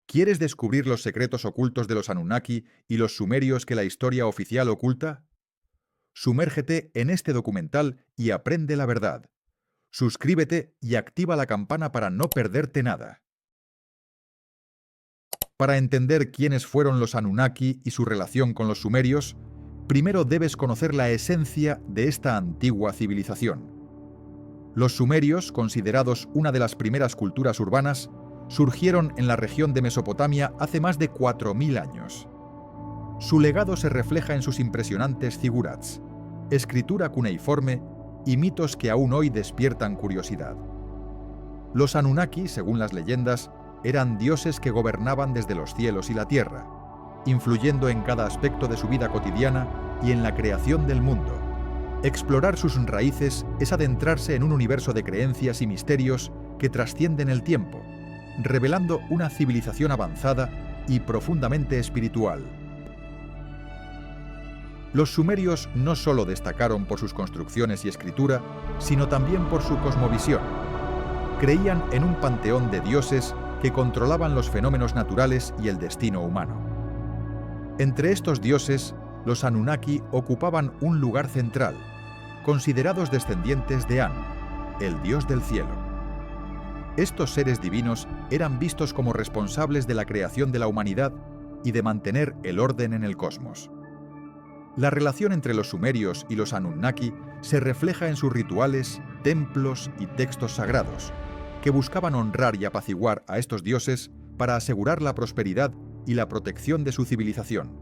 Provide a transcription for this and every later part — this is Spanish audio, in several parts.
¿Quieres descubrir los secretos ocultos de los Anunnaki y los sumerios que la historia oficial oculta? Sumérgete en este documental y aprende la verdad. Suscríbete y activa la campana para no perderte nada. Para entender quiénes fueron los Anunnaki y su relación con los sumerios, primero debes conocer la esencia de esta antigua civilización. Los sumerios, considerados una de las primeras culturas urbanas, surgieron en la región de Mesopotamia hace más de 4000 años. Su legado se refleja en sus impresionantes zigurats, escritura cuneiforme y mitos que aún hoy despiertan curiosidad. Los Anunnaki, según las leyendas, eran dioses que gobernaban desde los cielos y la tierra, influyendo en cada aspecto de su vida cotidiana y en la creación del mundo. Explorar sus raíces es adentrarse en un universo de creencias y misterios que trascienden el tiempo, revelando una civilización avanzada y profundamente espiritual. Los sumerios no solo destacaron por sus construcciones y escritura, sino también por su cosmovisión. Creían en un panteón de dioses que controlaban los fenómenos naturales y el destino humano. Entre estos dioses, los Anunnaki ocupaban un lugar central, considerados descendientes de An, el dios del cielo. Estos seres divinos eran vistos como responsables de la creación de la humanidad y de mantener el orden en el cosmos. La relación entre los sumerios y los Anunnaki se refleja en sus rituales, templos y textos sagrados, que buscaban honrar y apaciguar a estos dioses para asegurar la prosperidad y la protección de su civilización.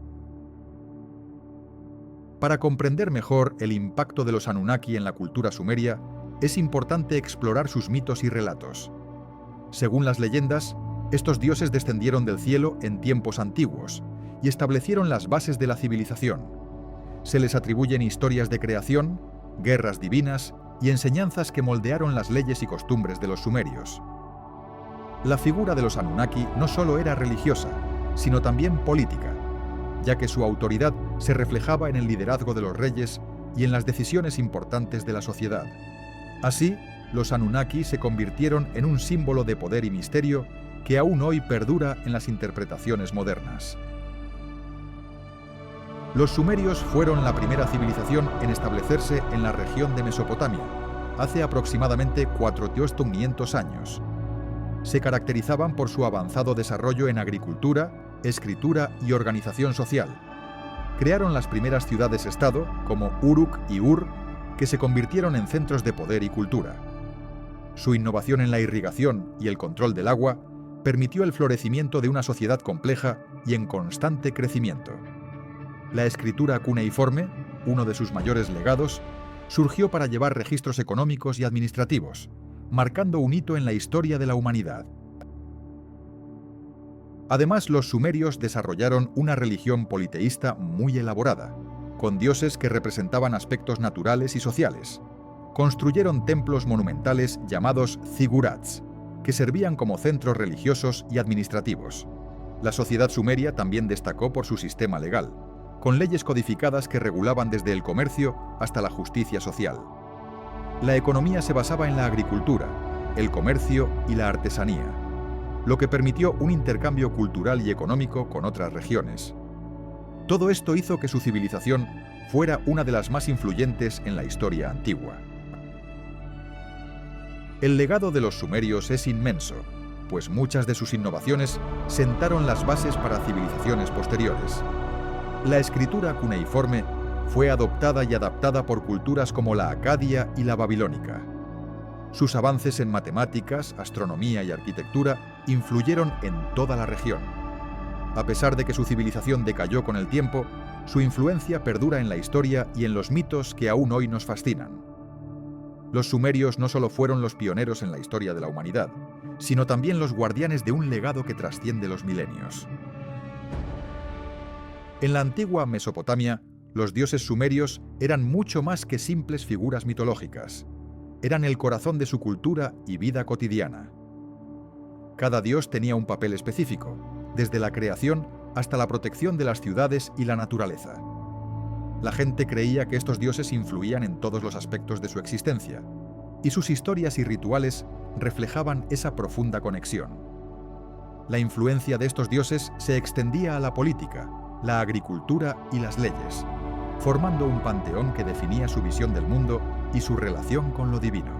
Para comprender mejor el impacto de los Anunnaki en la cultura sumeria, es importante explorar sus mitos y relatos. Según las leyendas, estos dioses descendieron del cielo en tiempos antiguos y establecieron las bases de la civilización. Se les atribuyen historias de creación, guerras divinas y enseñanzas que moldearon las leyes y costumbres de los sumerios. La figura de los Anunnaki no solo era religiosa, sino también política, ya que su autoridad se reflejaba en el liderazgo de los reyes y en las decisiones importantes de la sociedad. Así, los Anunnaki se convirtieron en un símbolo de poder y misterio que aún hoy perdura en las interpretaciones modernas. Los sumerios fueron la primera civilización en establecerse en la región de Mesopotamia, hace aproximadamente 4500 años. Se caracterizaban por su avanzado desarrollo en agricultura, escritura y organización social. Crearon las primeras ciudades-estado, como Uruk y Ur, que se convirtieron en centros de poder y cultura. Su innovación en la irrigación y el control del agua permitió el florecimiento de una sociedad compleja y en constante crecimiento. La escritura cuneiforme, uno de sus mayores legados, surgió para llevar registros económicos y administrativos, marcando un hito en la historia de la humanidad. Además, los sumerios desarrollaron una religión politeísta muy elaborada, con dioses que representaban aspectos naturales y sociales. Construyeron templos monumentales llamados zigurats, que servían como centros religiosos y administrativos. La sociedad sumeria también destacó por su sistema legal, con leyes codificadas que regulaban desde el comercio hasta la justicia social. La economía se basaba en la agricultura, el comercio y la artesanía, lo que permitió un intercambio cultural y económico con otras regiones. Todo esto hizo que su civilización fuera una de las más influyentes en la historia antigua. El legado de los sumerios es inmenso, pues muchas de sus innovaciones sentaron las bases para civilizaciones posteriores. La escritura cuneiforme fue adoptada y adaptada por culturas como la acadia y la babilónica. Sus avances en matemáticas, astronomía y arquitectura influyeron en toda la región. A pesar de que su civilización decayó con el tiempo, su influencia perdura en la historia y en los mitos que aún hoy nos fascinan. Los sumerios no solo fueron los pioneros en la historia de la humanidad, sino también los guardianes de un legado que trasciende los milenios. En la antigua Mesopotamia, los dioses sumerios eran mucho más que simples figuras mitológicas. Eran el corazón de su cultura y vida cotidiana. Cada dios tenía un papel específico, desde la creación hasta la protección de las ciudades y la naturaleza. La gente creía que estos dioses influían en todos los aspectos de su existencia, y sus historias y rituales reflejaban esa profunda conexión. La influencia de estos dioses se extendía a la política, la agricultura y las leyes, formando un panteón que definía su visión del mundo y su relación con lo divino.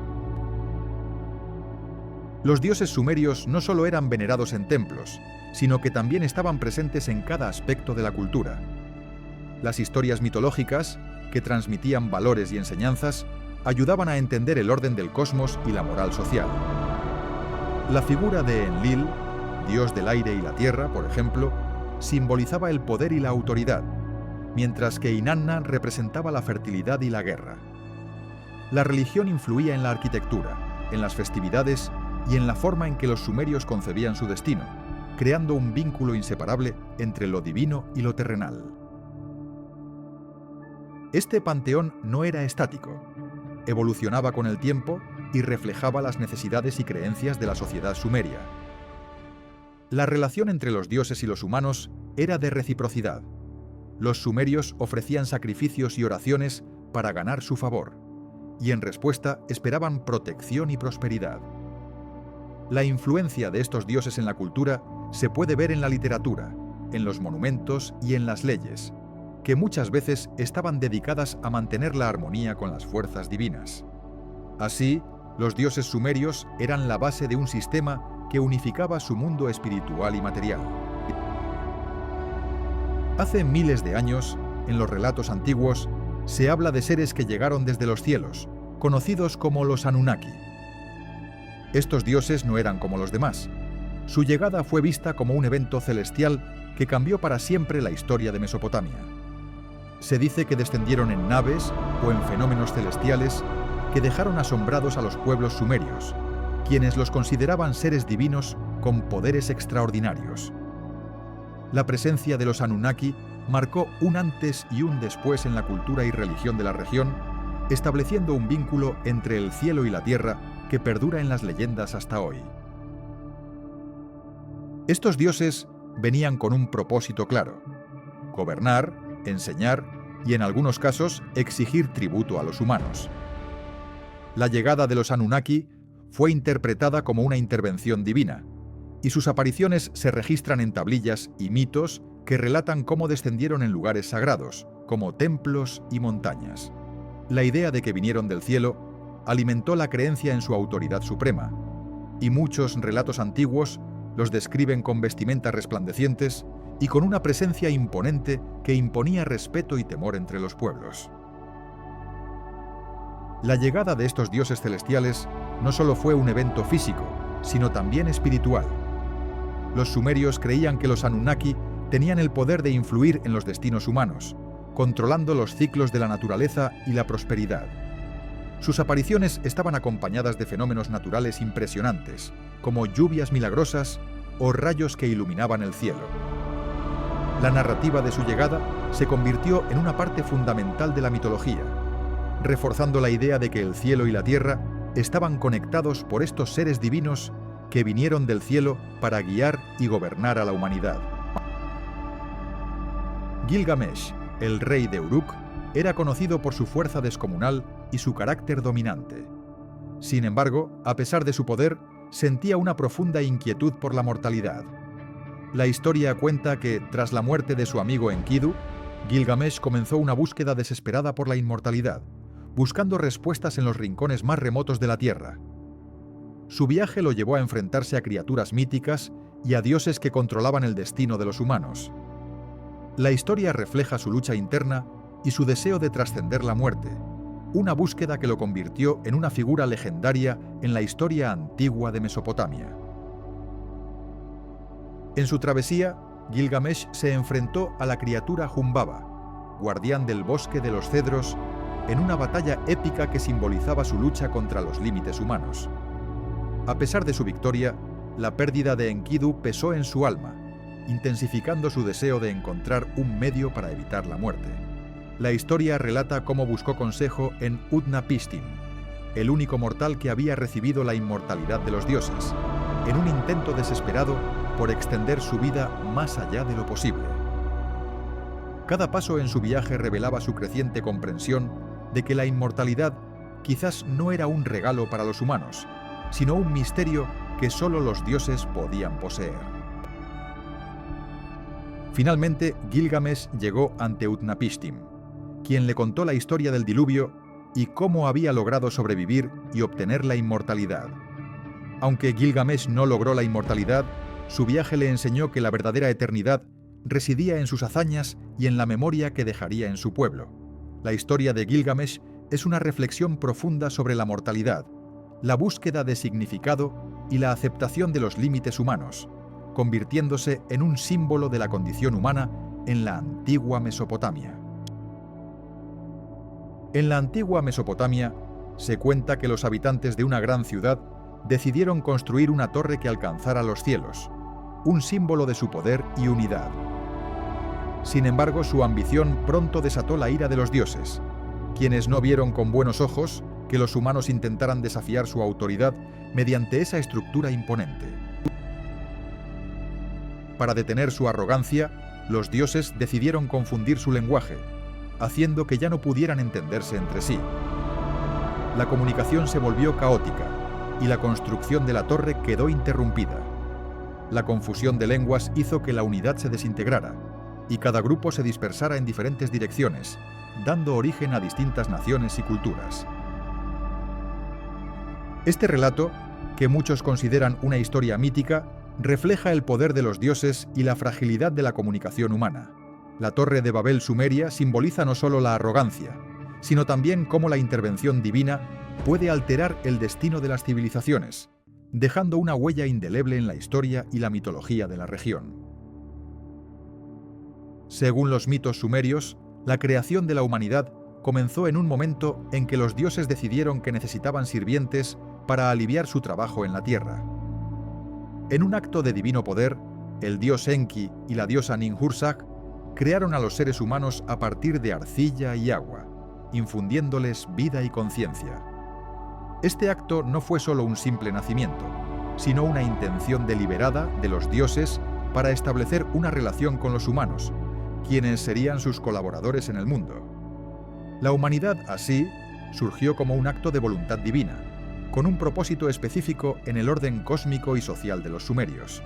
Los dioses sumerios no solo eran venerados en templos, sino que también estaban presentes en cada aspecto de la cultura. Las historias mitológicas, que transmitían valores y enseñanzas, ayudaban a entender el orden del cosmos y la moral social. La figura de Enlil, dios del aire y la tierra, por ejemplo, simbolizaba el poder y la autoridad, mientras que Inanna representaba la fertilidad y la guerra. La religión influía en la arquitectura, en las festividades y en la forma en que los sumerios concebían su destino, creando un vínculo inseparable entre lo divino y lo terrenal. Este panteón no era estático, evolucionaba con el tiempo y reflejaba las necesidades y creencias de la sociedad sumeria. La relación entre los dioses y los humanos era de reciprocidad. Los sumerios ofrecían sacrificios y oraciones para ganar su favor, y en respuesta esperaban protección y prosperidad. La influencia de estos dioses en la cultura se puede ver en la literatura, en los monumentos y en las leyes, que muchas veces estaban dedicadas a mantener la armonía con las fuerzas divinas. Así, los dioses sumerios eran la base de un sistema que unificaba su mundo espiritual y material. Hace miles de años, en los relatos antiguos, se habla de seres que llegaron desde los cielos, conocidos como los Anunnaki. Estos dioses no eran como los demás. Su llegada fue vista como un evento celestial que cambió para siempre la historia de Mesopotamia. Se dice que descendieron en naves o en fenómenos celestiales que dejaron asombrados a los pueblos sumerios, quienes los consideraban seres divinos con poderes extraordinarios. La presencia de los Anunnaki marcó un antes y un después en la cultura y religión de la región, estableciendo un vínculo entre el cielo y la tierra que perdura en las leyendas hasta hoy. Estos dioses venían con un propósito claro: gobernar, enseñar y, en algunos casos, exigir tributo a los humanos. La llegada de los Anunnaki fue interpretada como una intervención divina, y sus apariciones se registran en tablillas y mitos que relatan cómo descendieron en lugares sagrados, como templos y montañas. La idea de que vinieron del cielo alimentó la creencia en su autoridad suprema, y muchos relatos antiguos los describen con vestimentas resplandecientes y con una presencia imponente que imponía respeto y temor entre los pueblos. La llegada de estos dioses celestiales no solo fue un evento físico, sino también espiritual. Los sumerios creían que los Anunnaki tenían el poder de influir en los destinos humanos, controlando los ciclos de la naturaleza y la prosperidad. Sus apariciones estaban acompañadas de fenómenos naturales impresionantes, como lluvias milagrosas o rayos que iluminaban el cielo. La narrativa de su llegada se convirtió en una parte fundamental de la mitología, reforzando la idea de que el cielo y la tierra estaban conectados por estos seres divinos que vinieron del cielo para guiar y gobernar a la humanidad. Gilgamesh, el rey de Uruk, era conocido por su fuerza descomunal y su carácter dominante. Sin embargo, a pesar de su poder, sentía una profunda inquietud por la mortalidad. La historia cuenta que, tras la muerte de su amigo Enkidu, Gilgamesh comenzó una búsqueda desesperada por la inmortalidad, buscando respuestas en los rincones más remotos de la Tierra. Su viaje lo llevó a enfrentarse a criaturas míticas y a dioses que controlaban el destino de los humanos. La historia refleja su lucha interna y su deseo de trascender la muerte, una búsqueda que lo convirtió en una figura legendaria en la historia antigua de Mesopotamia. En su travesía, Gilgamesh se enfrentó a la criatura Humbaba, guardián del bosque de los cedros, en una batalla épica que simbolizaba su lucha contra los límites humanos. A pesar de su victoria, la pérdida de Enkidu pesó en su alma, intensificando su deseo de encontrar un medio para evitar la muerte. La historia relata cómo buscó consejo en Utnapishtim, el único mortal que había recibido la inmortalidad de los dioses, en un intento desesperado por extender su vida más allá de lo posible. Cada paso en su viaje revelaba su creciente comprensión de que la inmortalidad quizás no era un regalo para los humanos, sino un misterio que solo los dioses podían poseer. Finalmente, Gilgamesh llegó ante Utnapishtim, quien le contó la historia del diluvio y cómo había logrado sobrevivir y obtener la inmortalidad. Aunque Gilgamesh no logró la inmortalidad, su viaje le enseñó que la verdadera eternidad residía en sus hazañas y en la memoria que dejaría en su pueblo. La historia de Gilgamesh es una reflexión profunda sobre la mortalidad, la búsqueda de significado y la aceptación de los límites humanos, convirtiéndose en un símbolo de la condición humana en la antigua Mesopotamia. En la antigua Mesopotamia se cuenta que los habitantes de una gran ciudad decidieron construir una torre que alcanzara los cielos, un símbolo de su poder y unidad. Sin embargo, su ambición pronto desató la ira de los dioses, quienes no vieron con buenos ojos que los humanos intentaran desafiar su autoridad mediante esa estructura imponente. Para detener su arrogancia, los dioses decidieron confundir su lenguaje, haciendo que ya no pudieran entenderse entre sí. La comunicación se volvió caótica y la construcción de la torre quedó interrumpida. La confusión de lenguas hizo que la unidad se desintegrara y cada grupo se dispersara en diferentes direcciones, dando origen a distintas naciones y culturas. Este relato, que muchos consideran una historia mítica, refleja el poder de los dioses y la fragilidad de la comunicación humana. La Torre de Babel sumeria simboliza no solo la arrogancia, sino también cómo la intervención divina puede alterar el destino de las civilizaciones, dejando una huella indeleble en la historia y la mitología de la región. Según los mitos sumerios, la creación de la humanidad comenzó en un momento en que los dioses decidieron que necesitaban sirvientes para aliviar su trabajo en la tierra. En un acto de divino poder, el dios Enki y la diosa Ninhursag crearon a los seres humanos a partir de arcilla y agua, infundiéndoles vida y conciencia. Este acto no fue solo un simple nacimiento, sino una intención deliberada de los dioses para establecer una relación con los humanos, quienes serían sus colaboradores en el mundo. La humanidad, así, surgió como un acto de voluntad divina, con un propósito específico en el orden cósmico y social de los sumerios.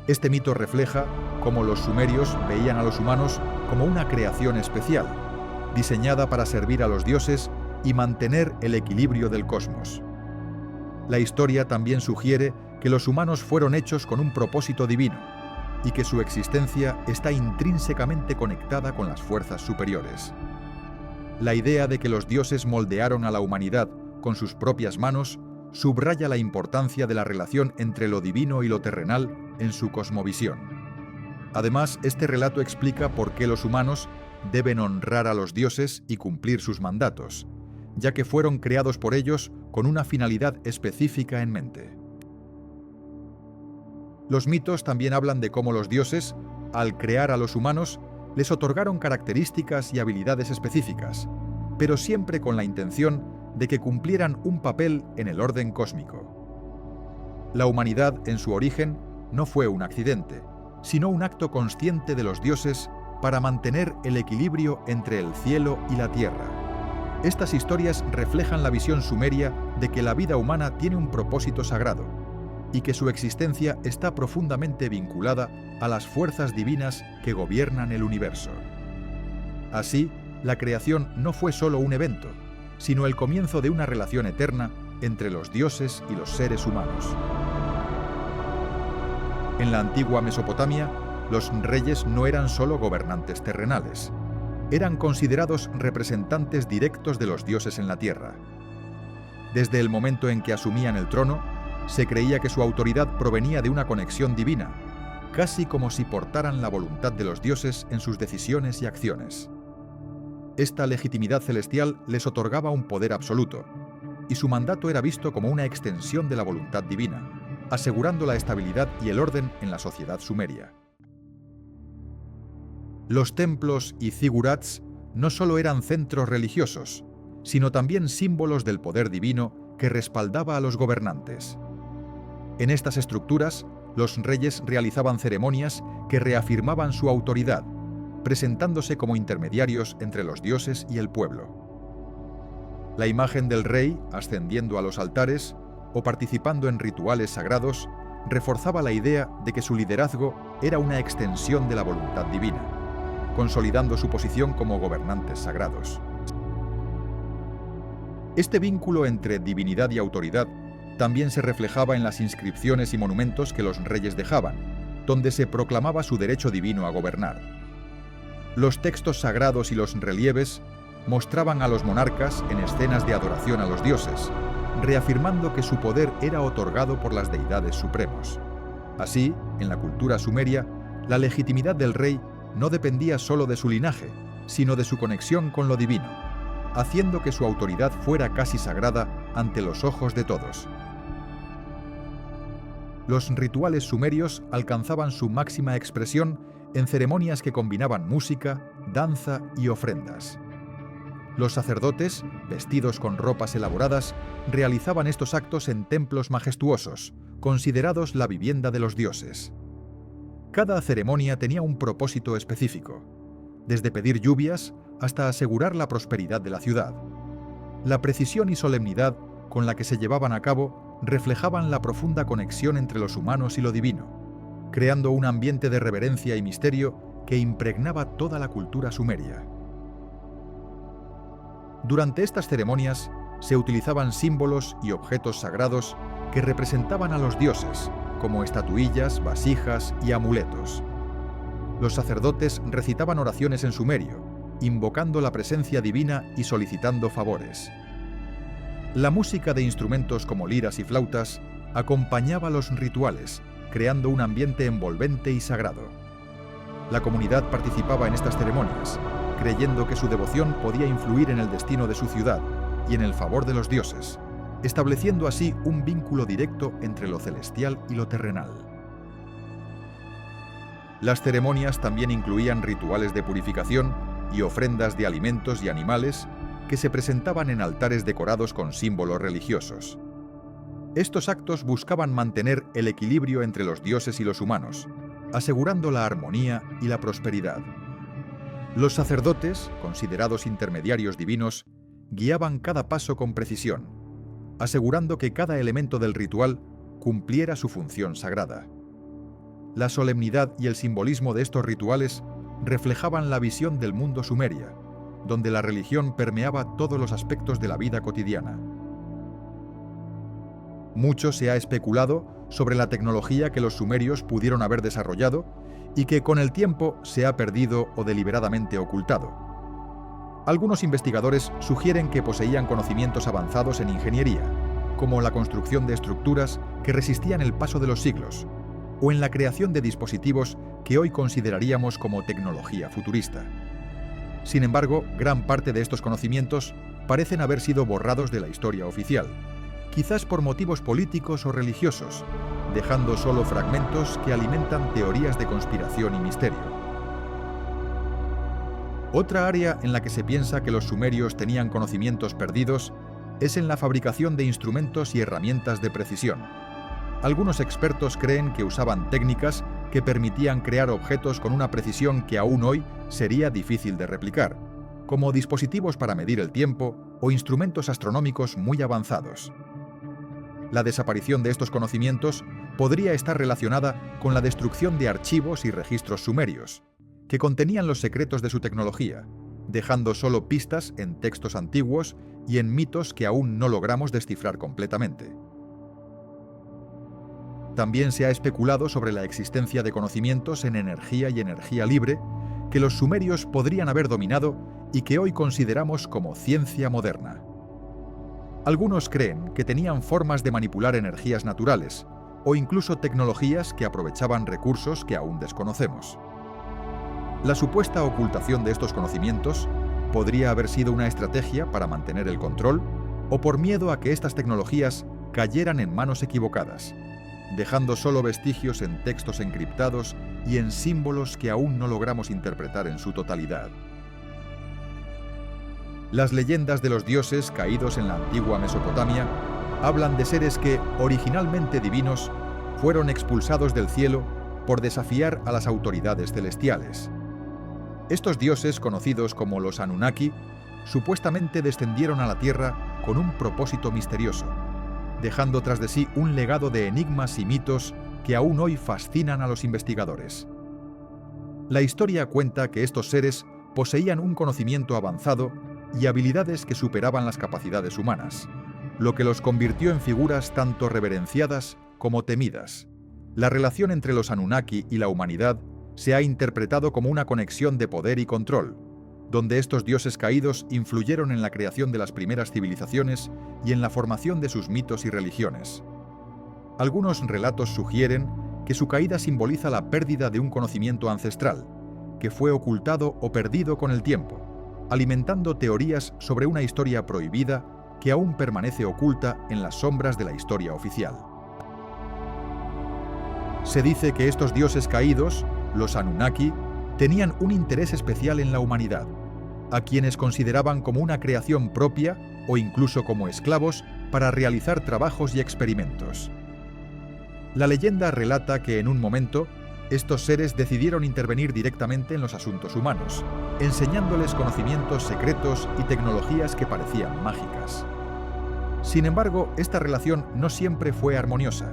Este mito refleja cómo los sumerios veían a los humanos como una creación especial, diseñada para servir a los dioses y mantener el equilibrio del cosmos. La historia también sugiere que los humanos fueron hechos con un propósito divino y que su existencia está intrínsecamente conectada con las fuerzas superiores. La idea de que los dioses moldearon a la humanidad con sus propias manos subraya la importancia de la relación entre lo divino y lo terrenal en su cosmovisión. Además, este relato explica por qué los humanos deben honrar a los dioses y cumplir sus mandatos, ya que fueron creados por ellos con una finalidad específica en mente. Los mitos también hablan de cómo los dioses, al crear a los humanos, les otorgaron características y habilidades específicas, pero siempre con la intención de que cumplieran un papel en el orden cósmico. La humanidad, en su origen, no fue un accidente, sino un acto consciente de los dioses para mantener el equilibrio entre el cielo y la tierra. Estas historias reflejan la visión sumeria de que la vida humana tiene un propósito sagrado y que su existencia está profundamente vinculada a las fuerzas divinas que gobiernan el universo. Así, la creación no fue solo un evento, sino el comienzo de una relación eterna entre los dioses y los seres humanos. En la antigua Mesopotamia, los reyes no eran solo gobernantes terrenales, eran considerados representantes directos de los dioses en la tierra. Desde el momento en que asumían el trono, se creía que su autoridad provenía de una conexión divina, casi como si portaran la voluntad de los dioses en sus decisiones y acciones. Esta legitimidad celestial les otorgaba un poder absoluto, y su mandato era visto como una extensión de la voluntad divina, asegurando la estabilidad y el orden en la sociedad sumeria. Los templos y zigurats no solo eran centros religiosos, sino también símbolos del poder divino que respaldaba a los gobernantes. En estas estructuras, los reyes realizaban ceremonias que reafirmaban su autoridad, presentándose como intermediarios entre los dioses y el pueblo. La imagen del rey, ascendiendo a los altares o participando en rituales sagrados, reforzaba la idea de que su liderazgo era una extensión de la voluntad divina, consolidando su posición como gobernantes sagrados. Este vínculo entre divinidad y autoridad también se reflejaba en las inscripciones y monumentos que los reyes dejaban, donde se proclamaba su derecho divino a gobernar. Los textos sagrados y los relieves mostraban a los monarcas en escenas de adoración a los dioses, reafirmando que su poder era otorgado por las deidades supremos. Así, en la cultura sumeria, la legitimidad del rey no dependía solo de su linaje, sino de su conexión con lo divino, haciendo que su autoridad fuera casi sagrada ante los ojos de todos. Los rituales sumerios alcanzaban su máxima expresión en ceremonias que combinaban música, danza y ofrendas. Los sacerdotes, vestidos con ropas elaboradas, realizaban estos actos en templos majestuosos, considerados la vivienda de los dioses. Cada ceremonia tenía un propósito específico, desde pedir lluvias hasta asegurar la prosperidad de la ciudad. La precisión y solemnidad con la que se llevaban a cabo reflejaban la profunda conexión entre los humanos y lo divino, creando un ambiente de reverencia y misterio que impregnaba toda la cultura sumeria. Durante estas ceremonias se utilizaban símbolos y objetos sagrados que representaban a los dioses, como estatuillas, vasijas y amuletos. Los sacerdotes recitaban oraciones en sumerio, invocando la presencia divina y solicitando favores. La música de instrumentos como liras y flautas acompañaba los rituales, creando un ambiente envolvente y sagrado. La comunidad participaba en estas ceremonias, creyendo que su devoción podía influir en el destino de su ciudad y en el favor de los dioses, estableciendo así un vínculo directo entre lo celestial y lo terrenal. Las ceremonias también incluían rituales de purificación y ofrendas de alimentos y animales que se presentaban en altares decorados con símbolos religiosos. Estos actos buscaban mantener el equilibrio entre los dioses y los humanos, asegurando la armonía y la prosperidad. Los sacerdotes, considerados intermediarios divinos, guiaban cada paso con precisión, asegurando que cada elemento del ritual cumpliera su función sagrada. La solemnidad y el simbolismo de estos rituales reflejaban la visión del mundo sumeria, donde la religión permeaba todos los aspectos de la vida cotidiana. Mucho se ha especulado sobre la tecnología que los sumerios pudieron haber desarrollado y que con el tiempo se ha perdido o deliberadamente ocultado. Algunos investigadores sugieren que poseían conocimientos avanzados en ingeniería, como la construcción de estructuras que resistían el paso de los siglos, o en la creación de dispositivos que hoy consideraríamos como tecnología futurista. Sin embargo, gran parte de estos conocimientos parecen haber sido borrados de la historia oficial, quizás por motivos políticos o religiosos, dejando solo fragmentos que alimentan teorías de conspiración y misterio. Otra área en la que se piensa que los sumerios tenían conocimientos perdidos es en la fabricación de instrumentos y herramientas de precisión. Algunos expertos creen que usaban técnicas que permitían crear objetos con una precisión que aún hoy sería difícil de replicar, como dispositivos para medir el tiempo o instrumentos astronómicos muy avanzados. La desaparición de estos conocimientos podría estar relacionada con la destrucción de archivos y registros sumerios, que contenían los secretos de su tecnología, dejando solo pistas en textos antiguos y en mitos que aún no logramos descifrar completamente. También se ha especulado sobre la existencia de conocimientos en energía y energía libre que los sumerios podrían haber dominado y que hoy consideramos como ciencia moderna. Algunos creen que tenían formas de manipular energías naturales o incluso tecnologías que aprovechaban recursos que aún desconocemos. La supuesta ocultación de estos conocimientos podría haber sido una estrategia para mantener el control o por miedo a que estas tecnologías cayeran en manos equivocadas, dejando solo vestigios en textos encriptados y en símbolos que aún no logramos interpretar en su totalidad. Las leyendas de los dioses caídos en la antigua Mesopotamia hablan de seres que, originalmente divinos, fueron expulsados del cielo por desafiar a las autoridades celestiales. Estos dioses, conocidos como los Anunnaki, supuestamente descendieron a la Tierra con un propósito misterioso, dejando tras de sí un legado de enigmas y mitos que aún hoy fascinan a los investigadores. La historia cuenta que estos seres poseían un conocimiento avanzado y habilidades que superaban las capacidades humanas, lo que los convirtió en figuras tanto reverenciadas como temidas. La relación entre los Anunnaki y la humanidad se ha interpretado como una conexión de poder y control, donde estos dioses caídos influyeron en la creación de las primeras civilizaciones y en la formación de sus mitos y religiones. Algunos relatos sugieren que su caída simboliza la pérdida de un conocimiento ancestral, que fue ocultado o perdido con el tiempo, alimentando teorías sobre una historia prohibida que aún permanece oculta en las sombras de la historia oficial. Se dice que estos dioses caídos, los Anunnaki, tenían un interés especial en la humanidad, a quienes consideraban como una creación propia o incluso como esclavos para realizar trabajos y experimentos. La leyenda relata que en un momento, estos seres decidieron intervenir directamente en los asuntos humanos, enseñándoles conocimientos secretos y tecnologías que parecían mágicas. Sin embargo, esta relación no siempre fue armoniosa.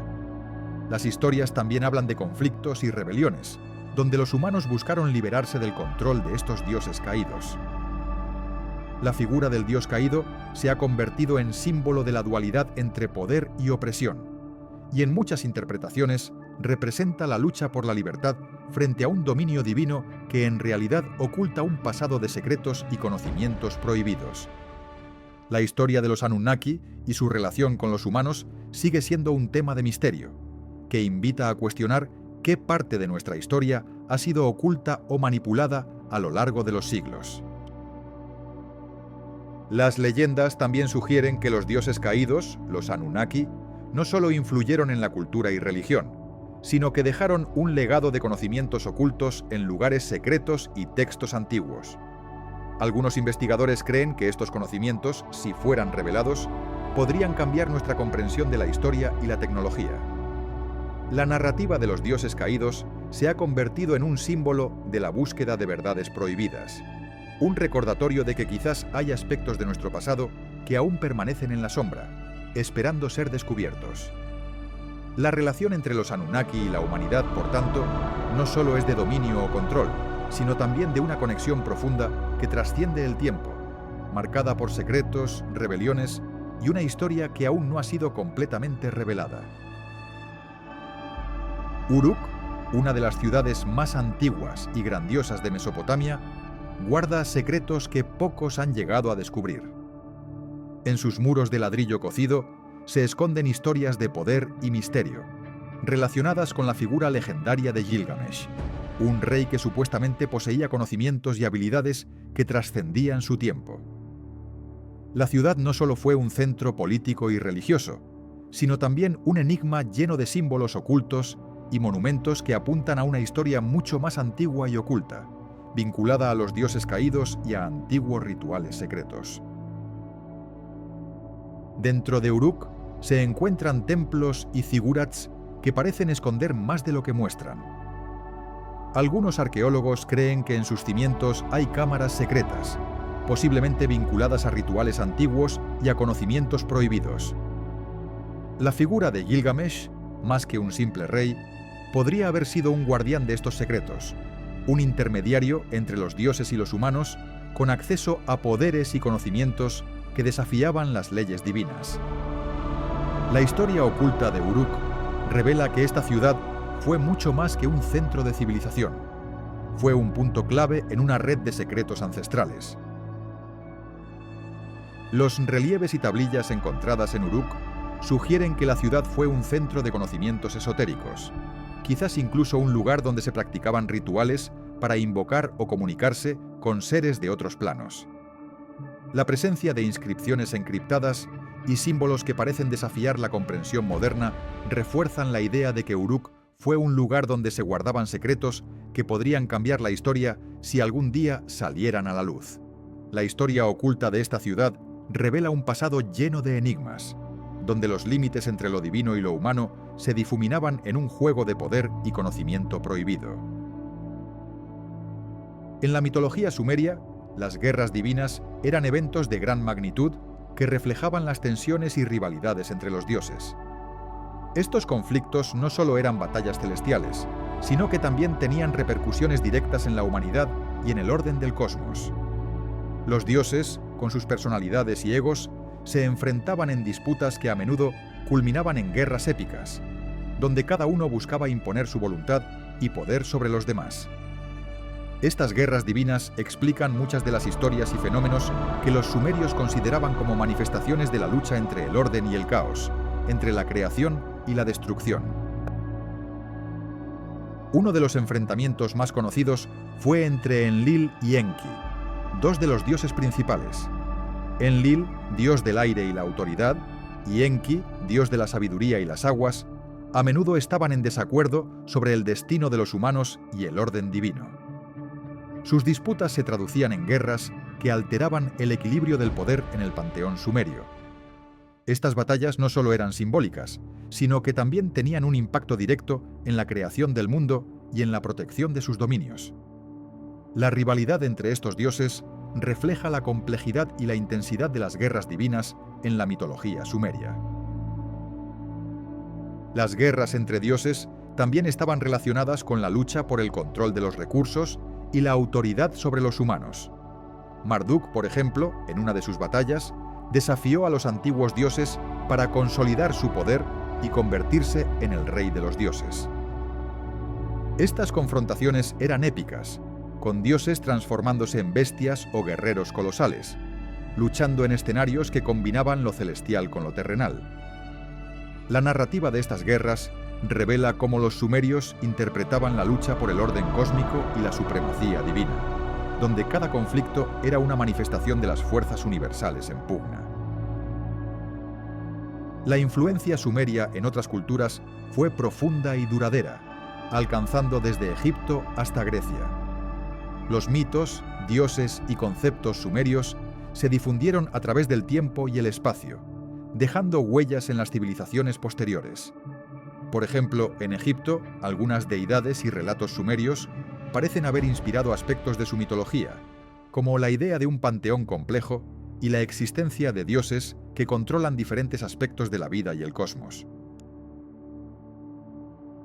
Las historias también hablan de conflictos y rebeliones, donde los humanos buscaron liberarse del control de estos dioses caídos. La figura del dios caído se ha convertido en símbolo de la dualidad entre poder y opresión, y en muchas interpretaciones representa la lucha por la libertad frente a un dominio divino que en realidad oculta un pasado de secretos y conocimientos prohibidos. La historia de los Anunnaki y su relación con los humanos sigue siendo un tema de misterio, que invita a cuestionar qué parte de nuestra historia ha sido oculta o manipulada a lo largo de los siglos. Las leyendas también sugieren que los dioses caídos, los Anunnaki, no solo influyeron en la cultura y religión, sino que dejaron un legado de conocimientos ocultos en lugares secretos y textos antiguos. Algunos investigadores creen que estos conocimientos, si fueran revelados, podrían cambiar nuestra comprensión de la historia y la tecnología. La narrativa de los dioses caídos se ha convertido en un símbolo de la búsqueda de verdades prohibidas, un recordatorio de que quizás hay aspectos de nuestro pasado que aún permanecen en la sombra, esperando ser descubiertos. La relación entre los Anunnaki y la humanidad, por tanto, no solo es de dominio o control, sino también de una conexión profunda que trasciende el tiempo, marcada por secretos, rebeliones y una historia que aún no ha sido completamente revelada. Uruk, una de las ciudades más antiguas y grandiosas de Mesopotamia, guarda secretos que pocos han llegado a descubrir. En sus muros de ladrillo cocido se esconden historias de poder y misterio, relacionadas con la figura legendaria de Gilgamesh, un rey que supuestamente poseía conocimientos y habilidades que trascendían su tiempo. La ciudad no solo fue un centro político y religioso, sino también un enigma lleno de símbolos ocultos y monumentos que apuntan a una historia mucho más antigua y oculta, vinculada a los dioses caídos y a antiguos rituales secretos. Dentro de Uruk se encuentran templos y zigurats que parecen esconder más de lo que muestran. Algunos arqueólogos creen que en sus cimientos hay cámaras secretas, posiblemente vinculadas a rituales antiguos y a conocimientos prohibidos. La figura de Gilgamesh, más que un simple rey, podría haber sido un guardián de estos secretos, un intermediario entre los dioses y los humanos, con acceso a poderes y conocimientos que desafiaban las leyes divinas. La historia oculta de Uruk revela que esta ciudad fue mucho más que un centro de civilización. Fue un punto clave en una red de secretos ancestrales. Los relieves y tablillas encontradas en Uruk sugieren que la ciudad fue un centro de conocimientos esotéricos, quizás incluso un lugar donde se practicaban rituales para invocar o comunicarse con seres de otros planos. La presencia de inscripciones encriptadas y símbolos que parecen desafiar la comprensión moderna refuerzan la idea de que Uruk fue un lugar donde se guardaban secretos que podrían cambiar la historia si algún día salieran a la luz. La historia oculta de esta ciudad revela un pasado lleno de enigmas, donde los límites entre lo divino y lo humano se difuminaban en un juego de poder y conocimiento prohibido. En la mitología sumeria, las guerras divinas eran eventos de gran magnitud que reflejaban las tensiones y rivalidades entre los dioses. Estos conflictos no solo eran batallas celestiales, sino que también tenían repercusiones directas en la humanidad y en el orden del cosmos. Los dioses, con sus personalidades y egos, se enfrentaban en disputas que a menudo culminaban en guerras épicas, donde cada uno buscaba imponer su voluntad y poder sobre los demás. Estas guerras divinas explican muchas de las historias y fenómenos que los sumerios consideraban como manifestaciones de la lucha entre el orden y el caos, entre la creación y la destrucción. Uno de los enfrentamientos más conocidos fue entre Enlil y Enki, dos de los dioses principales. Enlil, dios del aire y la autoridad, y Enki, dios de la sabiduría y las aguas, a menudo estaban en desacuerdo sobre el destino de los humanos y el orden divino. Sus disputas se traducían en guerras que alteraban el equilibrio del poder en el panteón sumerio. Estas batallas no solo eran simbólicas, sino que también tenían un impacto directo en la creación del mundo y en la protección de sus dominios. La rivalidad entre estos dioses refleja la complejidad y la intensidad de las guerras divinas en la mitología sumeria. Las guerras entre dioses también estaban relacionadas con la lucha por el control de los recursos y la autoridad sobre los humanos. Marduk, por ejemplo, en una de sus batallas, desafió a los antiguos dioses para consolidar su poder y convertirse en el rey de los dioses. Estas confrontaciones eran épicas, con dioses transformándose en bestias o guerreros colosales, luchando en escenarios que combinaban lo celestial con lo terrenal. La narrativa de estas guerras revela cómo los sumerios interpretaban la lucha por el orden cósmico y la supremacía divina, donde cada conflicto era una manifestación de las fuerzas universales en pugna. La influencia sumeria en otras culturas fue profunda y duradera, alcanzando desde Egipto hasta Grecia. Los mitos, dioses y conceptos sumerios se difundieron a través del tiempo y el espacio, dejando huellas en las civilizaciones posteriores. Por ejemplo, en Egipto, algunas deidades y relatos sumerios parecen haber inspirado aspectos de su mitología, como la idea de un panteón complejo y la existencia de dioses que controlan diferentes aspectos de la vida y el cosmos.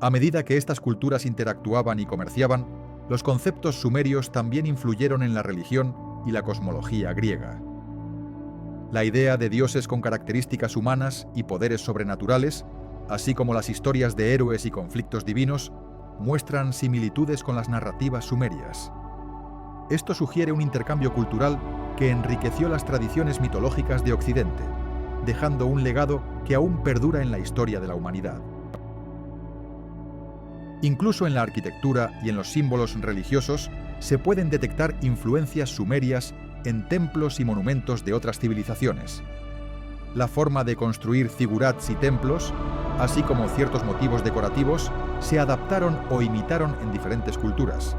A medida que estas culturas interactuaban y comerciaban, los conceptos sumerios también influyeron en la religión y la cosmología griega. La idea de dioses con características humanas y poderes sobrenaturales, así como las historias de héroes y conflictos divinos, muestran similitudes con las narrativas sumerias. Esto sugiere un intercambio cultural que enriqueció las tradiciones mitológicas de Occidente, dejando un legado que aún perdura en la historia de la humanidad. Incluso en la arquitectura y en los símbolos religiosos se pueden detectar influencias sumerias en templos y monumentos de otras civilizaciones. La forma de construir zigurats y templos, así como ciertos motivos decorativos, se adaptaron o imitaron en diferentes culturas,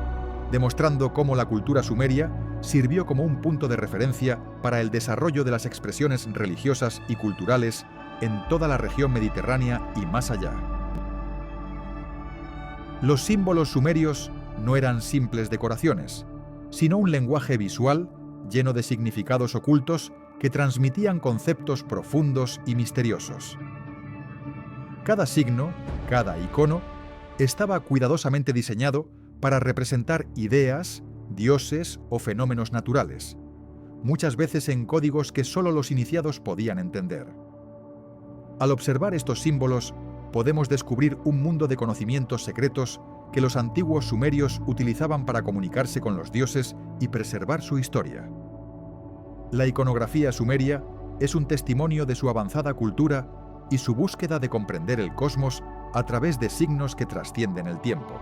demostrando cómo la cultura sumeria sirvió como un punto de referencia para el desarrollo de las expresiones religiosas y culturales en toda la región mediterránea y más allá. Los símbolos sumerios no eran simples decoraciones, sino un lenguaje visual lleno de significados ocultos que transmitían conceptos profundos y misteriosos. Cada signo, cada icono, estaba cuidadosamente diseñado para representar ideas, dioses o fenómenos naturales, muchas veces en códigos que solo los iniciados podían entender. Al observar estos símbolos, podemos descubrir un mundo de conocimientos secretos que los antiguos sumerios utilizaban para comunicarse con los dioses y preservar su historia. La iconografía sumeria es un testimonio de su avanzada cultura y su búsqueda de comprender el cosmos a través de signos que trascienden el tiempo.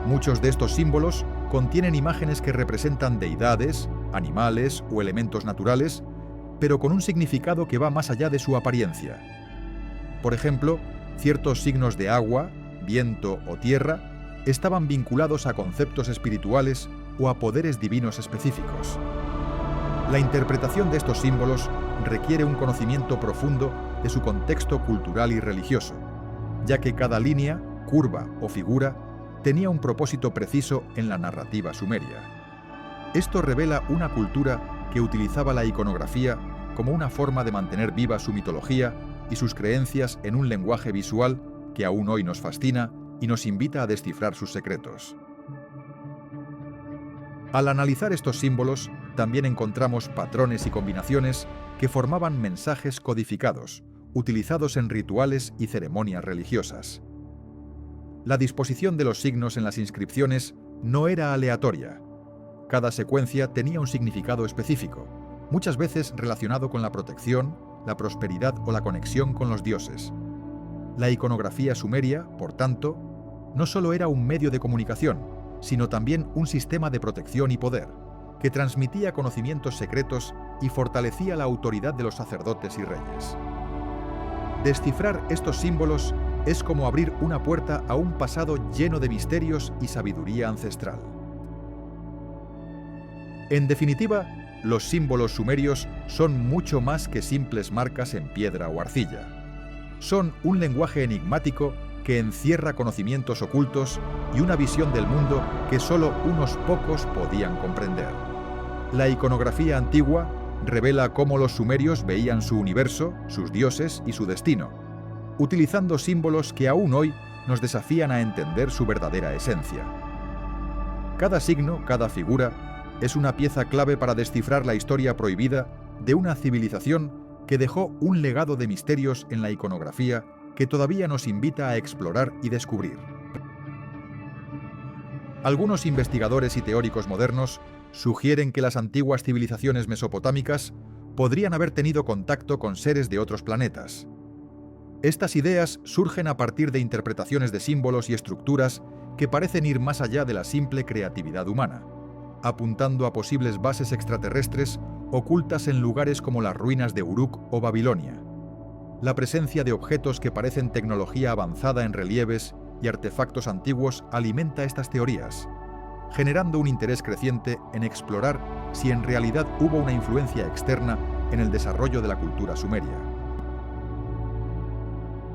Muchos de estos símbolos contienen imágenes que representan deidades, animales o elementos naturales, pero con un significado que va más allá de su apariencia. Por ejemplo, ciertos signos de agua, viento o tierra estaban vinculados a conceptos espirituales o a poderes divinos específicos. La interpretación de estos símbolos requiere un conocimiento profundo de su contexto cultural y religioso, ya que cada línea, curva o figura tenía un propósito preciso en la narrativa sumeria. Esto revela una cultura que utilizaba la iconografía como una forma de mantener viva su mitología y sus creencias en un lenguaje visual que aún hoy nos fascina y nos invita a descifrar sus secretos. Al analizar estos símbolos, también encontramos patrones y combinaciones que formaban mensajes codificados, utilizados en rituales y ceremonias religiosas. La disposición de los signos en las inscripciones no era aleatoria. Cada secuencia tenía un significado específico, muchas veces relacionado con la protección, la prosperidad o la conexión con los dioses. La iconografía sumeria, por tanto, no solo era un medio de comunicación, sino también un sistema de protección y poder, que transmitía conocimientos secretos y fortalecía la autoridad de los sacerdotes y reyes. Descifrar estos símbolos es como abrir una puerta a un pasado lleno de misterios y sabiduría ancestral. En definitiva, los símbolos sumerios son mucho más que simples marcas en piedra o arcilla. Son un lenguaje enigmático que encierra conocimientos ocultos y una visión del mundo que solo unos pocos podían comprender. La iconografía antigua revela cómo los sumerios veían su universo, sus dioses y su destino, utilizando símbolos que aún hoy nos desafían a entender su verdadera esencia. Cada signo, cada figura, es una pieza clave para descifrar la historia prohibida de una civilización que dejó un legado de misterios en la iconografía que todavía nos invita a explorar y descubrir. Algunos investigadores y teóricos modernos sugieren que las antiguas civilizaciones mesopotámicas podrían haber tenido contacto con seres de otros planetas. Estas ideas surgen a partir de interpretaciones de símbolos y estructuras que parecen ir más allá de la simple creatividad humana, apuntando a posibles bases extraterrestres ocultas en lugares como las ruinas de Uruk o Babilonia. La presencia de objetos que parecen tecnología avanzada en relieves y artefactos antiguos alimenta estas teorías, generando un interés creciente en explorar si en realidad hubo una influencia externa en el desarrollo de la cultura sumeria.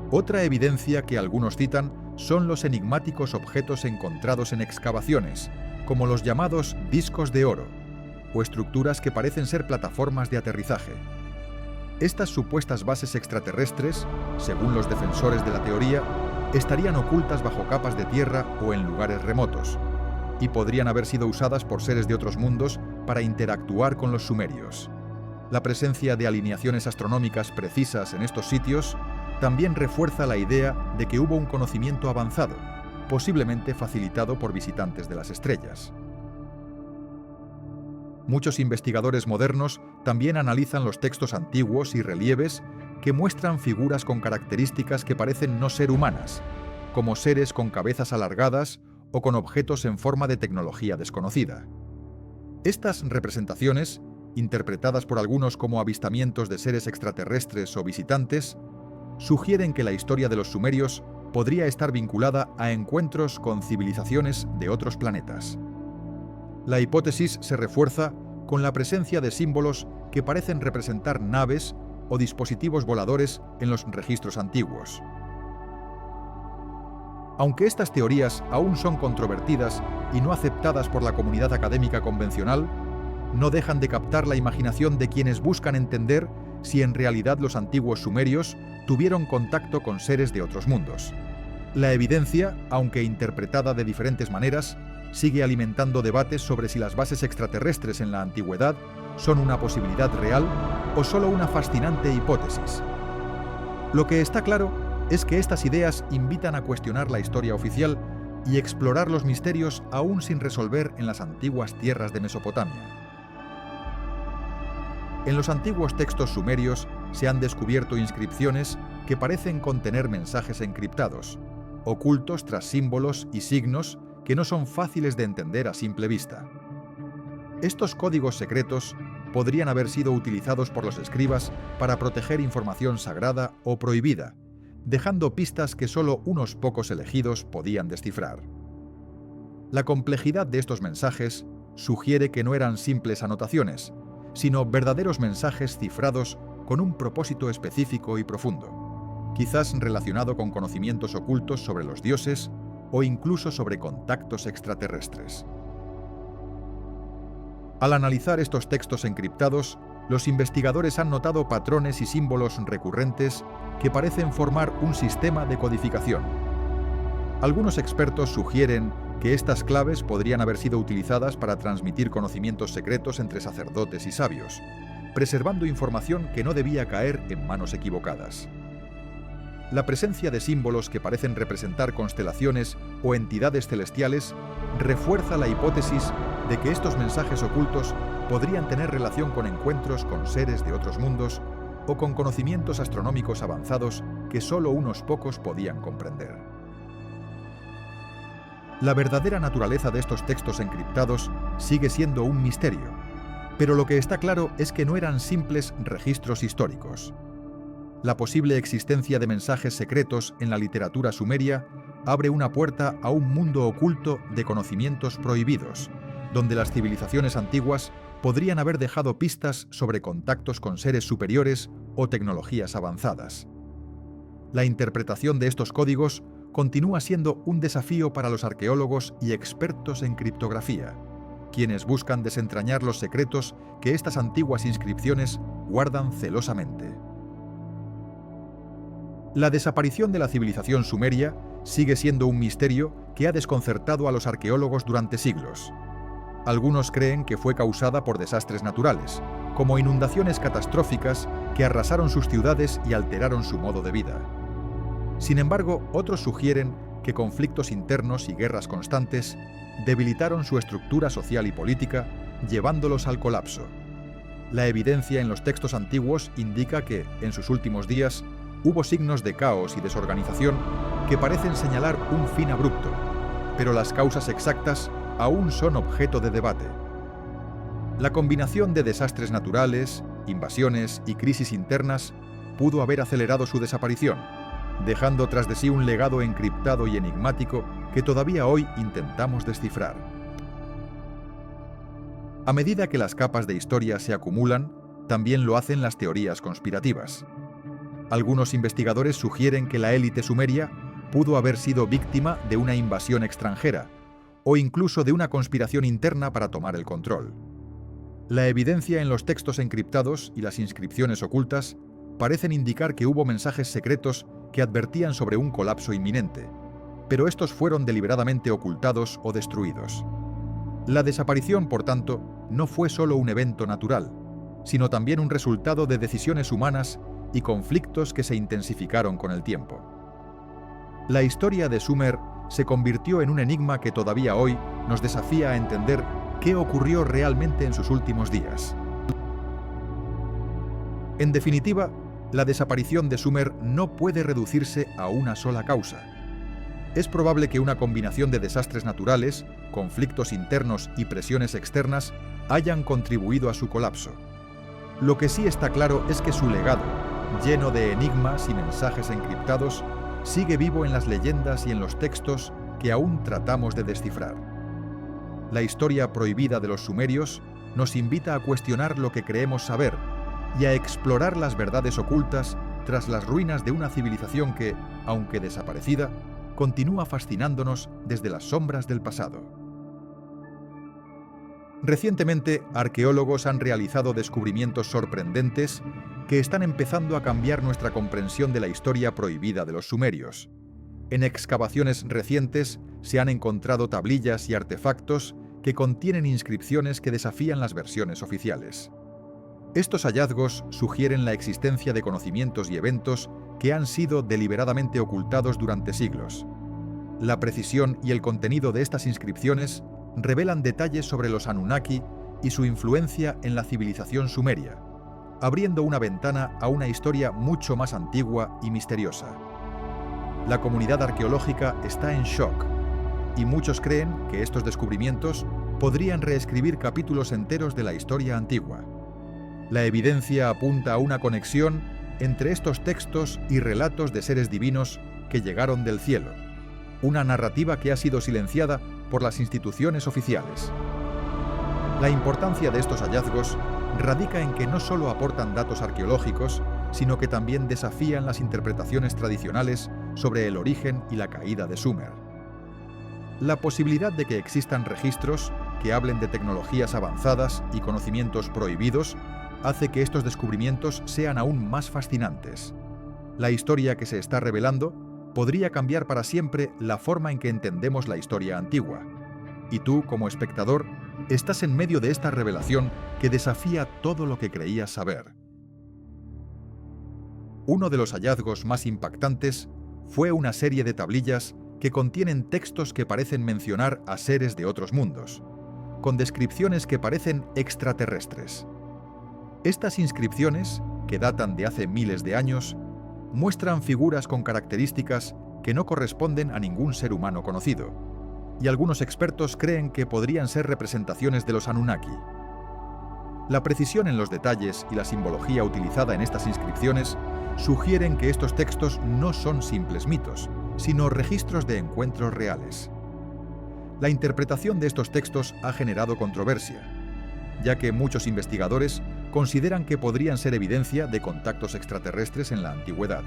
Otra evidencia que algunos citan son los enigmáticos objetos encontrados en excavaciones, como los llamados discos de oro, o estructuras que parecen ser plataformas de aterrizaje. Estas supuestas bases extraterrestres, según los defensores de la teoría, estarían ocultas bajo capas de tierra o en lugares remotos, y podrían haber sido usadas por seres de otros mundos para interactuar con los sumerios. La presencia de alineaciones astronómicas precisas en estos sitios también refuerza la idea de que hubo un conocimiento avanzado, posiblemente facilitado por visitantes de las estrellas. Muchos investigadores modernos también analizan los textos antiguos y relieves que muestran figuras con características que parecen no ser humanas, como seres con cabezas alargadas o con objetos en forma de tecnología desconocida. Estas representaciones, interpretadas por algunos como avistamientos de seres extraterrestres o visitantes, sugieren que la historia de los sumerios podría estar vinculada a encuentros con civilizaciones de otros planetas. La hipótesis se refuerza con la presencia de símbolos que parecen representar naves o dispositivos voladores en los registros antiguos. Aunque estas teorías aún son controvertidas y no aceptadas por la comunidad académica convencional, no dejan de captar la imaginación de quienes buscan entender si en realidad los antiguos sumerios tuvieron contacto con seres de otros mundos. La evidencia, aunque interpretada de diferentes maneras, sigue alimentando debates sobre si las bases extraterrestres en la antigüedad son una posibilidad real o solo una fascinante hipótesis. Lo que está claro es que estas ideas invitan a cuestionar la historia oficial y explorar los misterios aún sin resolver en las antiguas tierras de Mesopotamia. En los antiguos textos sumerios se han descubierto inscripciones que parecen contener mensajes encriptados, ocultos tras símbolos y signos que no son fáciles de entender a simple vista. Estos códigos secretos podrían haber sido utilizados por los escribas para proteger información sagrada o prohibida, dejando pistas que solo unos pocos elegidos podían descifrar. La complejidad de estos mensajes sugiere que no eran simples anotaciones, sino verdaderos mensajes cifrados con un propósito específico y profundo, quizás relacionado con conocimientos ocultos sobre los dioses o incluso sobre contactos extraterrestres. Al analizar estos textos encriptados, los investigadores han notado patrones y símbolos recurrentes que parecen formar un sistema de codificación. Algunos expertos sugieren que estas claves podrían haber sido utilizadas para transmitir conocimientos secretos entre sacerdotes y sabios, preservando información que no debía caer en manos equivocadas. La presencia de símbolos que parecen representar constelaciones o entidades celestiales refuerza la hipótesis de que estos mensajes ocultos podrían tener relación con encuentros con seres de otros mundos o con conocimientos astronómicos avanzados que solo unos pocos podían comprender. La verdadera naturaleza de estos textos encriptados sigue siendo un misterio, pero lo que está claro es que no eran simples registros históricos. La posible existencia de mensajes secretos en la literatura sumeria abre una puerta a un mundo oculto de conocimientos prohibidos, donde las civilizaciones antiguas podrían haber dejado pistas sobre contactos con seres superiores o tecnologías avanzadas. La interpretación de estos códigos continúa siendo un desafío para los arqueólogos y expertos en criptografía, quienes buscan desentrañar los secretos que estas antiguas inscripciones guardan celosamente. La desaparición de la civilización sumeria sigue siendo un misterio que ha desconcertado a los arqueólogos durante siglos. Algunos creen que fue causada por desastres naturales, como inundaciones catastróficas que arrasaron sus ciudades y alteraron su modo de vida. Sin embargo, otros sugieren que conflictos internos y guerras constantes debilitaron su estructura social y política, llevándolos al colapso. La evidencia en los textos antiguos indica que, en sus últimos días, hubo signos de caos y desorganización que parecen señalar un fin abrupto, pero las causas exactas aún son objeto de debate. La combinación de desastres naturales, invasiones y crisis internas pudo haber acelerado su desaparición, dejando tras de sí un legado encriptado y enigmático que todavía hoy intentamos descifrar. A medida que las capas de historia se acumulan, también lo hacen las teorías conspirativas. Algunos investigadores sugieren que la élite sumeria pudo haber sido víctima de una invasión extranjera o incluso de una conspiración interna para tomar el control. La evidencia en los textos encriptados y las inscripciones ocultas parecen indicar que hubo mensajes secretos que advertían sobre un colapso inminente, pero estos fueron deliberadamente ocultados o destruidos. La desaparición, por tanto, no fue solo un evento natural, sino también un resultado de decisiones humanas y conflictos que se intensificaron con el tiempo. La historia de Sumer se convirtió en un enigma que todavía hoy nos desafía a entender qué ocurrió realmente en sus últimos días. En definitiva, la desaparición de Sumer no puede reducirse a una sola causa. Es probable que una combinación de desastres naturales, conflictos internos y presiones externas hayan contribuido a su colapso. Lo que sí está claro es que su legado, lleno de enigmas y mensajes encriptados, sigue vivo en las leyendas y en los textos que aún tratamos de descifrar. La historia prohibida de los sumerios nos invita a cuestionar lo que creemos saber y a explorar las verdades ocultas tras las ruinas de una civilización que, aunque desaparecida, continúa fascinándonos desde las sombras del pasado. Recientemente, arqueólogos han realizado descubrimientos sorprendentes que están empezando a cambiar nuestra comprensión de la historia prohibida de los sumerios. En excavaciones recientes se han encontrado tablillas y artefactos que contienen inscripciones que desafían las versiones oficiales. Estos hallazgos sugieren la existencia de conocimientos y eventos que han sido deliberadamente ocultados durante siglos. La precisión y el contenido de estas inscripciones revelan detalles sobre los Anunnaki y su influencia en la civilización sumeria, abriendo una ventana a una historia mucho más antigua y misteriosa. La comunidad arqueológica está en shock, y muchos creen que estos descubrimientos podrían reescribir capítulos enteros de la historia antigua. La evidencia apunta a una conexión entre estos textos y relatos de seres divinos que llegaron del cielo, una narrativa que ha sido silenciada por las instituciones oficiales. La importancia de estos hallazgos radica en que no solo aportan datos arqueológicos, sino que también desafían las interpretaciones tradicionales sobre el origen y la caída de Sumer. La posibilidad de que existan registros que hablen de tecnologías avanzadas y conocimientos prohibidos hace que estos descubrimientos sean aún más fascinantes. La historia que se está revelando podría cambiar para siempre la forma en que entendemos la historia antigua. Y tú, como espectador, estás en medio de esta revelación que desafía todo lo que creías saber. Uno de los hallazgos más impactantes fue una serie de tablillas que contienen textos que parecen mencionar a seres de otros mundos, con descripciones que parecen extraterrestres. Estas inscripciones, que datan de hace miles de años, muestran figuras con características que no corresponden a ningún ser humano conocido, y algunos expertos creen que podrían ser representaciones de los Anunnaki. La precisión en los detalles y la simbología utilizada en estas inscripciones sugieren que estos textos no son simples mitos, sino registros de encuentros reales. La interpretación de estos textos ha generado controversia, ya que muchos investigadores consideran que podrían ser evidencia de contactos extraterrestres en la antigüedad.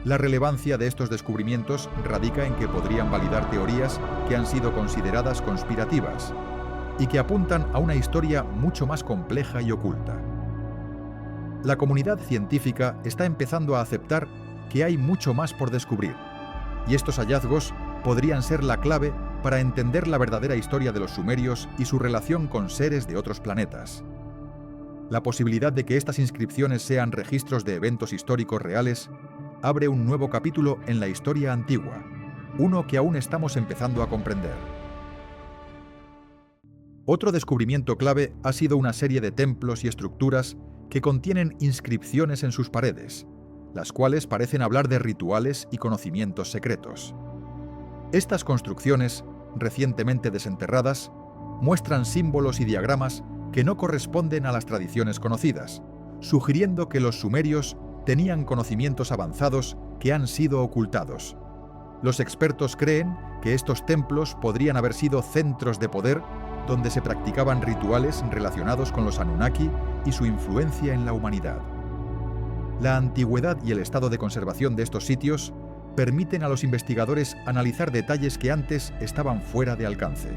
La relevancia de estos descubrimientos radica en que podrían validar teorías que han sido consideradas conspirativas y que apuntan a una historia mucho más compleja y oculta. La comunidad científica está empezando a aceptar que hay mucho más por descubrir, y estos hallazgos podrían ser la clave para entender la verdadera historia de los sumerios y su relación con seres de otros planetas. La posibilidad de que estas inscripciones sean registros de eventos históricos reales abre un nuevo capítulo en la historia antigua, uno que aún estamos empezando a comprender. Otro descubrimiento clave ha sido una serie de templos y estructuras que contienen inscripciones en sus paredes, las cuales parecen hablar de rituales y conocimientos secretos. Estas construcciones, recientemente desenterradas, muestran símbolos y diagramas que no corresponden a las tradiciones conocidas, sugiriendo que los sumerios tenían conocimientos avanzados que han sido ocultados. Los expertos creen que estos templos podrían haber sido centros de poder donde se practicaban rituales relacionados con los Anunnaki y su influencia en la humanidad. La antigüedad y el estado de conservación de estos sitios permiten a los investigadores analizar detalles que antes estaban fuera de alcance.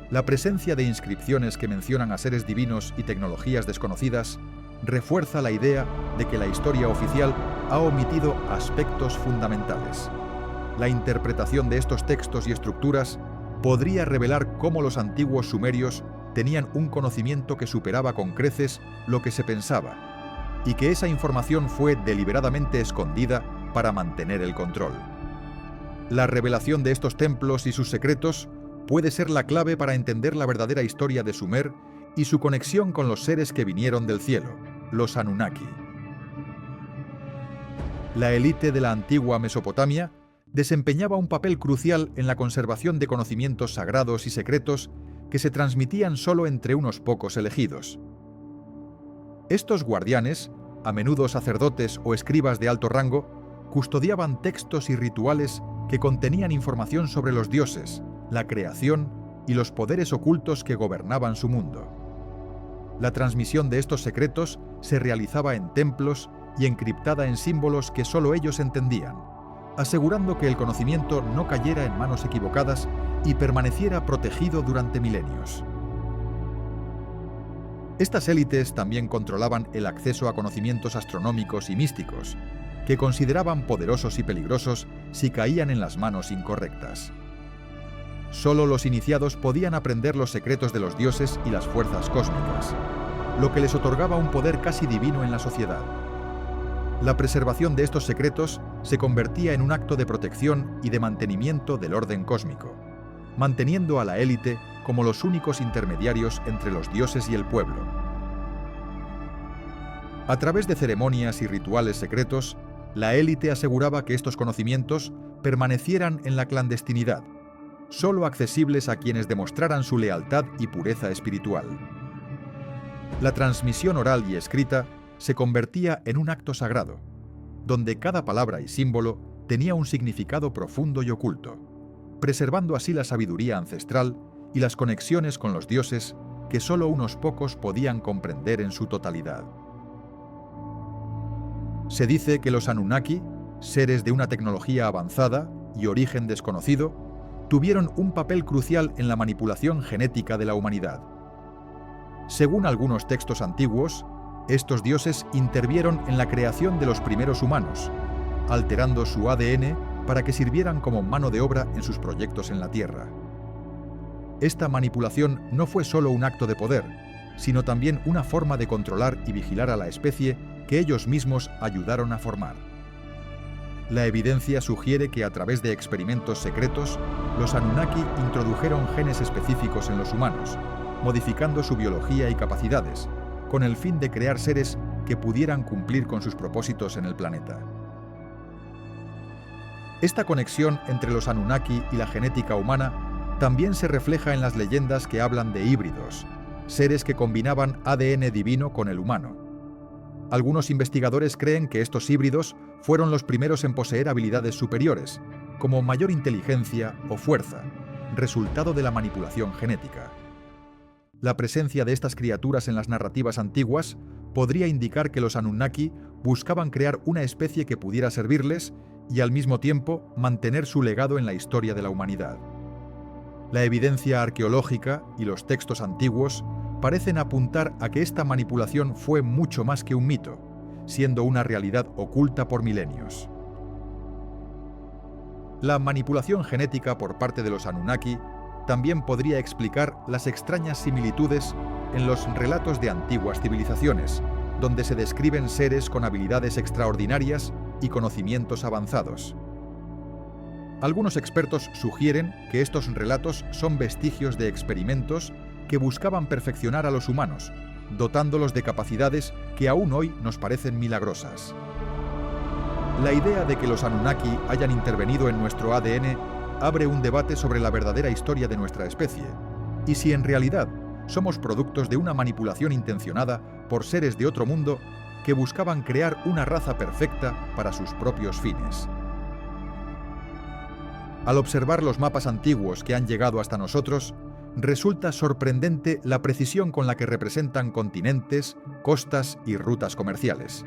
La presencia de inscripciones que mencionan a seres divinos y tecnologías desconocidas refuerza la idea de que la historia oficial ha omitido aspectos fundamentales. La interpretación de estos textos y estructuras podría revelar cómo los antiguos sumerios tenían un conocimiento que superaba con creces lo que se pensaba, y que esa información fue deliberadamente escondida para mantener el control. La revelación de estos templos y sus secretos puede ser la clave para entender la verdadera historia de Sumer y su conexión con los seres que vinieron del cielo, los Anunnaki. La élite de la antigua Mesopotamia desempeñaba un papel crucial en la conservación de conocimientos sagrados y secretos que se transmitían solo entre unos pocos elegidos. Estos guardianes, a menudo sacerdotes o escribas de alto rango, custodiaban textos y rituales que contenían información sobre los dioses, la creación y los poderes ocultos que gobernaban su mundo. La transmisión de estos secretos se realizaba en templos y encriptada en símbolos que solo ellos entendían, asegurando que el conocimiento no cayera en manos equivocadas y permaneciera protegido durante milenios. Estas élites también controlaban el acceso a conocimientos astronómicos y místicos, que consideraban poderosos y peligrosos si caían en las manos incorrectas. Solo los iniciados podían aprender los secretos de los dioses y las fuerzas cósmicas, lo que les otorgaba un poder casi divino en la sociedad. La preservación de estos secretos se convertía en un acto de protección y de mantenimiento del orden cósmico, manteniendo a la élite como los únicos intermediarios entre los dioses y el pueblo. A través de ceremonias y rituales secretos, la élite aseguraba que estos conocimientos permanecieran en la clandestinidad, solo accesibles a quienes demostraran su lealtad y pureza espiritual. La transmisión oral y escrita se convertía en un acto sagrado, donde cada palabra y símbolo tenía un significado profundo y oculto, preservando así la sabiduría ancestral y las conexiones con los dioses que solo unos pocos podían comprender en su totalidad. Se dice que los Anunnaki, seres de una tecnología avanzada y origen desconocido, tuvieron un papel crucial en la manipulación genética de la humanidad. Según algunos textos antiguos, estos dioses intervinieron en la creación de los primeros humanos, alterando su ADN para que sirvieran como mano de obra en sus proyectos en la Tierra. Esta manipulación no fue solo un acto de poder, sino también una forma de controlar y vigilar a la especie que ellos mismos ayudaron a formar. La evidencia sugiere que a través de experimentos secretos, los Anunnaki introdujeron genes específicos en los humanos, modificando su biología y capacidades, con el fin de crear seres que pudieran cumplir con sus propósitos en el planeta. Esta conexión entre los Anunnaki y la genética humana también se refleja en las leyendas que hablan de híbridos, seres que combinaban ADN divino con el humano. Algunos investigadores creen que estos híbridos fueron los primeros en poseer habilidades superiores, como mayor inteligencia o fuerza, resultado de la manipulación genética. La presencia de estas criaturas en las narrativas antiguas podría indicar que los Anunnaki buscaban crear una especie que pudiera servirles y al mismo tiempo mantener su legado en la historia de la humanidad. La evidencia arqueológica y los textos antiguos parecen apuntar a que esta manipulación fue mucho más que un mito, siendo una realidad oculta por milenios. La manipulación genética por parte de los Anunnaki también podría explicar las extrañas similitudes en los relatos de antiguas civilizaciones, donde se describen seres con habilidades extraordinarias y conocimientos avanzados. Algunos expertos sugieren que estos relatos son vestigios de experimentos que buscaban perfeccionar a los humanos, dotándolos de capacidades que aún hoy nos parecen milagrosas. La idea de que los Anunnaki hayan intervenido en nuestro ADN abre un debate sobre la verdadera historia de nuestra especie, y si en realidad somos productos de una manipulación intencionada por seres de otro mundo que buscaban crear una raza perfecta para sus propios fines. Al observar los mapas antiguos que han llegado hasta nosotros, resulta sorprendente la precisión con la que representan continentes, costas y rutas comerciales.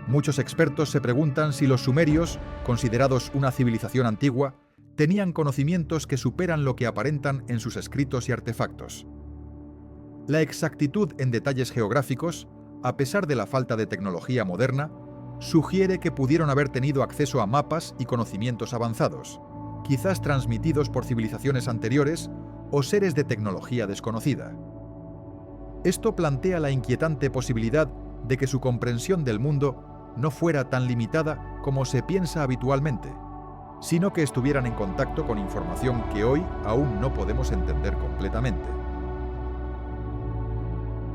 Muchos expertos se preguntan si los sumerios, considerados una civilización antigua, tenían conocimientos que superan lo que aparentan en sus escritos y artefactos. La exactitud en detalles geográficos, a pesar de la falta de tecnología moderna, sugiere que pudieron haber tenido acceso a mapas y conocimientos avanzados, quizás transmitidos por civilizaciones anteriores o seres de tecnología desconocida. Esto plantea la inquietante posibilidad de que su comprensión del mundo no fuera tan limitada como se piensa habitualmente, sino que estuvieran en contacto con información que hoy aún no podemos entender completamente.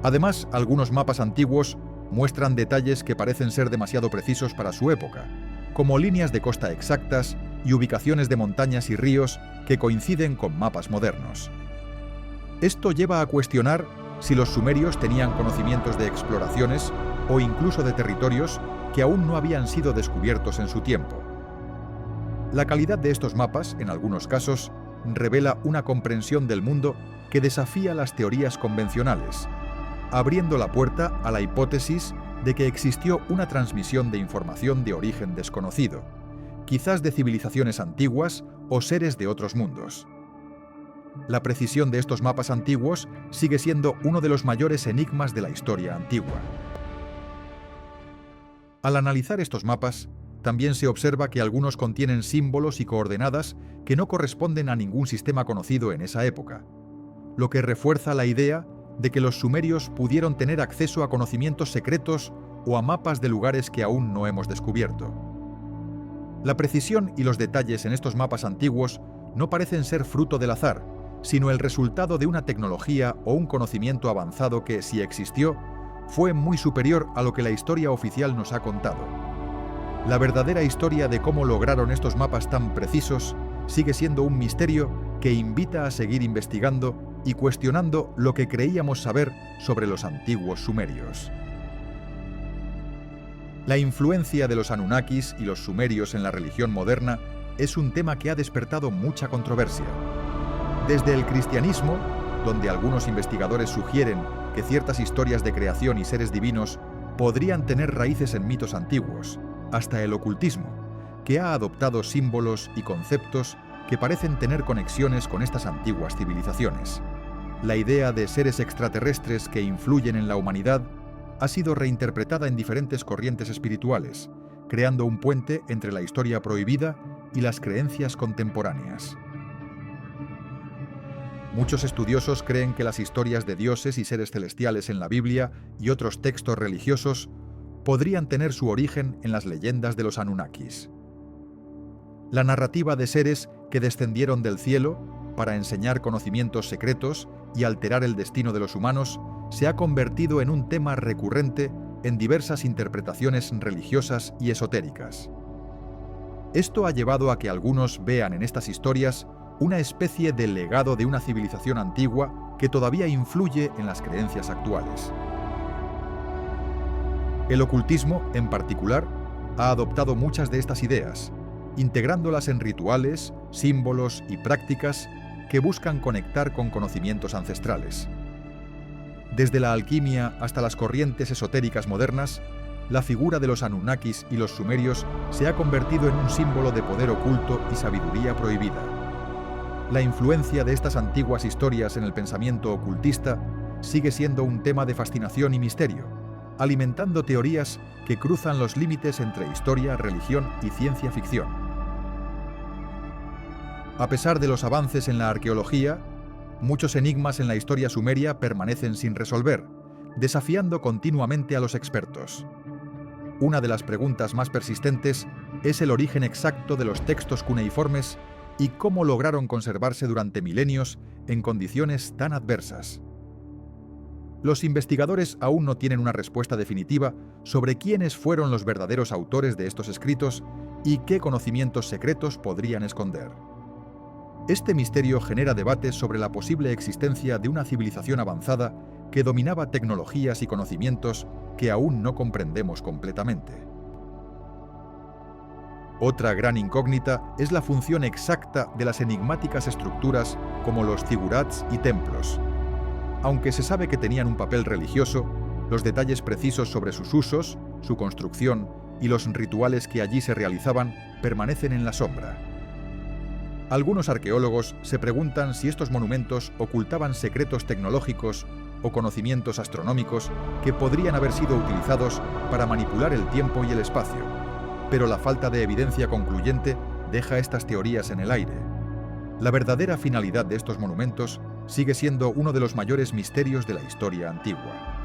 Además, algunos mapas antiguos muestran detalles que parecen ser demasiado precisos para su época, como líneas de costa exactas y ubicaciones de montañas y ríos que coinciden con mapas modernos. Esto lleva a cuestionar si los sumerios tenían conocimientos de exploraciones o incluso de territorios que aún no habían sido descubiertos en su tiempo. La calidad de estos mapas, en algunos casos, revela una comprensión del mundo que desafía las teorías convencionales, abriendo la puerta a la hipótesis de que existió una transmisión de información de origen desconocido, quizás de civilizaciones antiguas o seres de otros mundos. La precisión de estos mapas antiguos sigue siendo uno de los mayores enigmas de la historia antigua. Al analizar estos mapas, también se observa que algunos contienen símbolos y coordenadas que no corresponden a ningún sistema conocido en esa época, lo que refuerza la idea de que los sumerios pudieron tener acceso a conocimientos secretos o a mapas de lugares que aún no hemos descubierto. La precisión y los detalles en estos mapas antiguos no parecen ser fruto del azar, sino el resultado de una tecnología o un conocimiento avanzado que, si existió, fue muy superior a lo que la historia oficial nos ha contado. La verdadera historia de cómo lograron estos mapas tan precisos sigue siendo un misterio que invita a seguir investigando y cuestionando lo que creíamos saber sobre los antiguos sumerios. La influencia de los Anunnakis y los sumerios en la religión moderna es un tema que ha despertado mucha controversia. Desde el cristianismo, donde algunos investigadores sugieren que ciertas historias de creación y seres divinos podrían tener raíces en mitos antiguos, hasta el ocultismo, que ha adoptado símbolos y conceptos que parecen tener conexiones con estas antiguas civilizaciones. La idea de seres extraterrestres que influyen en la humanidad ha sido reinterpretada en diferentes corrientes espirituales, creando un puente entre la historia prohibida y las creencias contemporáneas. Muchos estudiosos creen que las historias de dioses y seres celestiales en la Biblia y otros textos religiosos podrían tener su origen en las leyendas de los Anunnakis. La narrativa de seres que descendieron del cielo para enseñar conocimientos secretos y alterar el destino de los humanos se ha convertido en un tema recurrente en diversas interpretaciones religiosas y esotéricas. Esto ha llevado a que algunos vean en estas historias una especie de legado de una civilización antigua que todavía influye en las creencias actuales. El ocultismo, en particular, ha adoptado muchas de estas ideas, integrándolas en rituales, símbolos y prácticas que buscan conectar con conocimientos ancestrales. Desde la alquimia hasta las corrientes esotéricas modernas, la figura de los Anunnakis y los sumerios se ha convertido en un símbolo de poder oculto y sabiduría prohibida. La influencia de estas antiguas historias en el pensamiento ocultista sigue siendo un tema de fascinación y misterio, alimentando teorías que cruzan los límites entre historia, religión y ciencia ficción. A pesar de los avances en la arqueología, muchos enigmas en la historia sumeria permanecen sin resolver, desafiando continuamente a los expertos. Una de las preguntas más persistentes es el origen exacto de los textos cuneiformes y cómo lograron conservarse durante milenios en condiciones tan adversas. Los investigadores aún no tienen una respuesta definitiva sobre quiénes fueron los verdaderos autores de estos escritos y qué conocimientos secretos podrían esconder. Este misterio genera debates sobre la posible existencia de una civilización avanzada que dominaba tecnologías y conocimientos que aún no comprendemos completamente. Otra gran incógnita es la función exacta de las enigmáticas estructuras como los zigurats y templos. Aunque se sabe que tenían un papel religioso, los detalles precisos sobre sus usos, su construcción y los rituales que allí se realizaban permanecen en la sombra. Algunos arqueólogos se preguntan si estos monumentos ocultaban secretos tecnológicos o conocimientos astronómicos que podrían haber sido utilizados para manipular el tiempo y el espacio, pero la falta de evidencia concluyente deja estas teorías en el aire. La verdadera finalidad de estos monumentos sigue siendo uno de los mayores misterios de la historia antigua.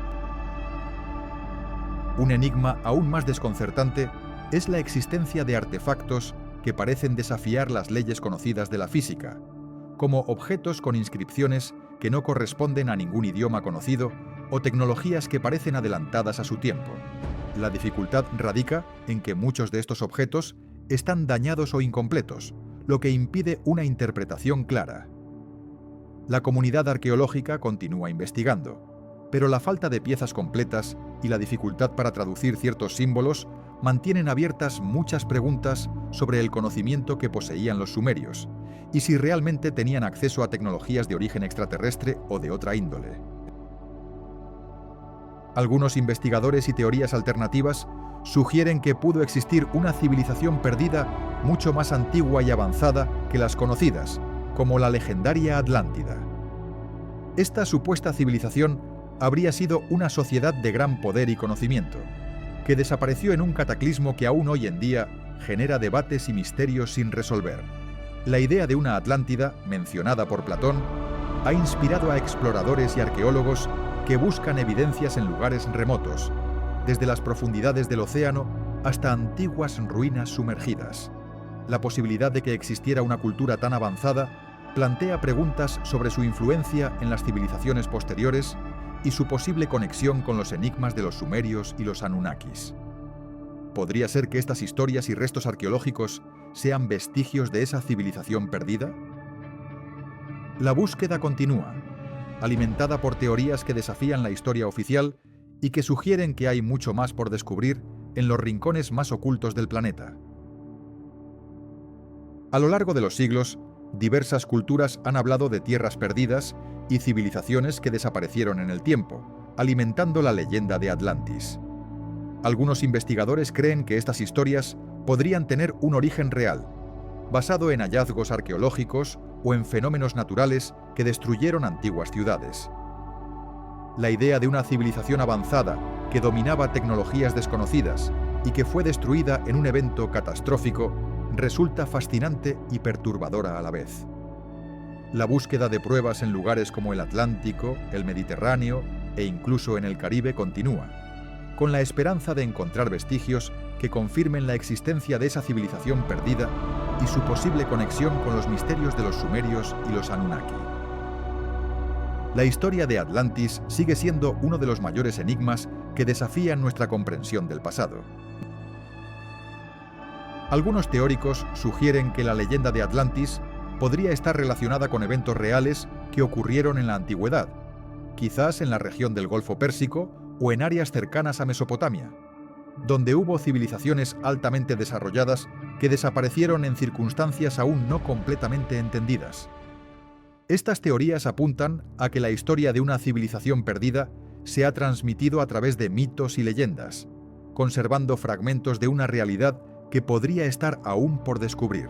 Un enigma aún más desconcertante es la existencia de artefactos que parecen desafiar las leyes conocidas de la física, como objetos con inscripciones que no corresponden a ningún idioma conocido o tecnologías que parecen adelantadas a su tiempo. La dificultad radica en que muchos de estos objetos están dañados o incompletos, lo que impide una interpretación clara. La comunidad arqueológica continúa investigando, pero la falta de piezas completas y la dificultad para traducir ciertos símbolos mantienen abiertas muchas preguntas sobre el conocimiento que poseían los sumerios y si realmente tenían acceso a tecnologías de origen extraterrestre o de otra índole. Algunos investigadores y teorías alternativas sugieren que pudo existir una civilización perdida mucho más antigua y avanzada que las conocidas, como la legendaria Atlántida. Esta supuesta civilización habría sido una sociedad de gran poder y conocimiento, que desapareció en un cataclismo que aún hoy en día genera debates y misterios sin resolver. La idea de una Atlántida, mencionada por Platón, ha inspirado a exploradores y arqueólogos que buscan evidencias en lugares remotos, desde las profundidades del océano hasta antiguas ruinas sumergidas. La posibilidad de que existiera una cultura tan avanzada plantea preguntas sobre su influencia en las civilizaciones posteriores y su posible conexión con los enigmas de los sumerios y los Anunnakis. ¿Podría ser que estas historias y restos arqueológicos sean vestigios de esa civilización perdida? La búsqueda continúa, alimentada por teorías que desafían la historia oficial y que sugieren que hay mucho más por descubrir en los rincones más ocultos del planeta. A lo largo de los siglos, diversas culturas han hablado de tierras perdidas y civilizaciones que desaparecieron en el tiempo, alimentando la leyenda de Atlantis. Algunos investigadores creen que estas historias podrían tener un origen real, basado en hallazgos arqueológicos o en fenómenos naturales que destruyeron antiguas ciudades. La idea de una civilización avanzada que dominaba tecnologías desconocidas y que fue destruida en un evento catastrófico resulta fascinante y perturbadora a la vez. La búsqueda de pruebas en lugares como el Atlántico, el Mediterráneo e incluso en el Caribe continúa, con la esperanza de encontrar vestigios que confirmen la existencia de esa civilización perdida y su posible conexión con los misterios de los sumerios y los Anunnaki. La historia de Atlantis sigue siendo uno de los mayores enigmas que desafían nuestra comprensión del pasado. Algunos teóricos sugieren que la leyenda de Atlantis podría estar relacionada con eventos reales que ocurrieron en la antigüedad, quizás en la región del Golfo Pérsico o en áreas cercanas a Mesopotamia, donde hubo civilizaciones altamente desarrolladas que desaparecieron en circunstancias aún no completamente entendidas. Estas teorías apuntan a que la historia de una civilización perdida se ha transmitido a través de mitos y leyendas, conservando fragmentos de una realidad que podría estar aún por descubrir.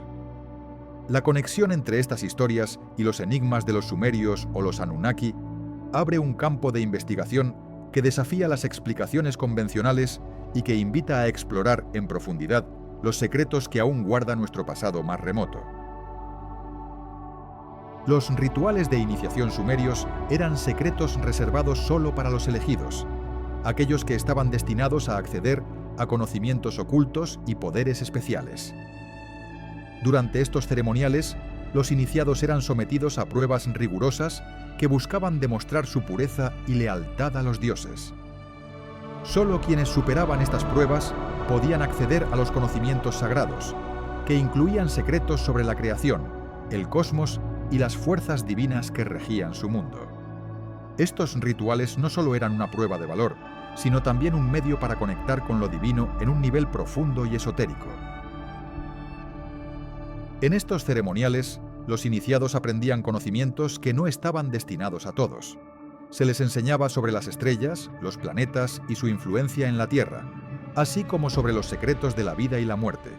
La conexión entre estas historias y los enigmas de los sumerios o los Anunnaki abre un campo de investigación que desafía las explicaciones convencionales y que invita a explorar en profundidad los secretos que aún guarda nuestro pasado más remoto. Los rituales de iniciación sumerios eran secretos reservados solo para los elegidos, aquellos que estaban destinados a acceder a conocimientos ocultos y poderes especiales. Durante estos ceremoniales, los iniciados eran sometidos a pruebas rigurosas que buscaban demostrar su pureza y lealtad a los dioses. Solo quienes superaban estas pruebas podían acceder a los conocimientos sagrados, que incluían secretos sobre la creación, el cosmos y las fuerzas divinas que regían su mundo. Estos rituales no solo eran una prueba de valor, sino también un medio para conectar con lo divino en un nivel profundo y esotérico. En estos ceremoniales, los iniciados aprendían conocimientos que no estaban destinados a todos. Se les enseñaba sobre las estrellas, los planetas y su influencia en la Tierra, así como sobre los secretos de la vida y la muerte.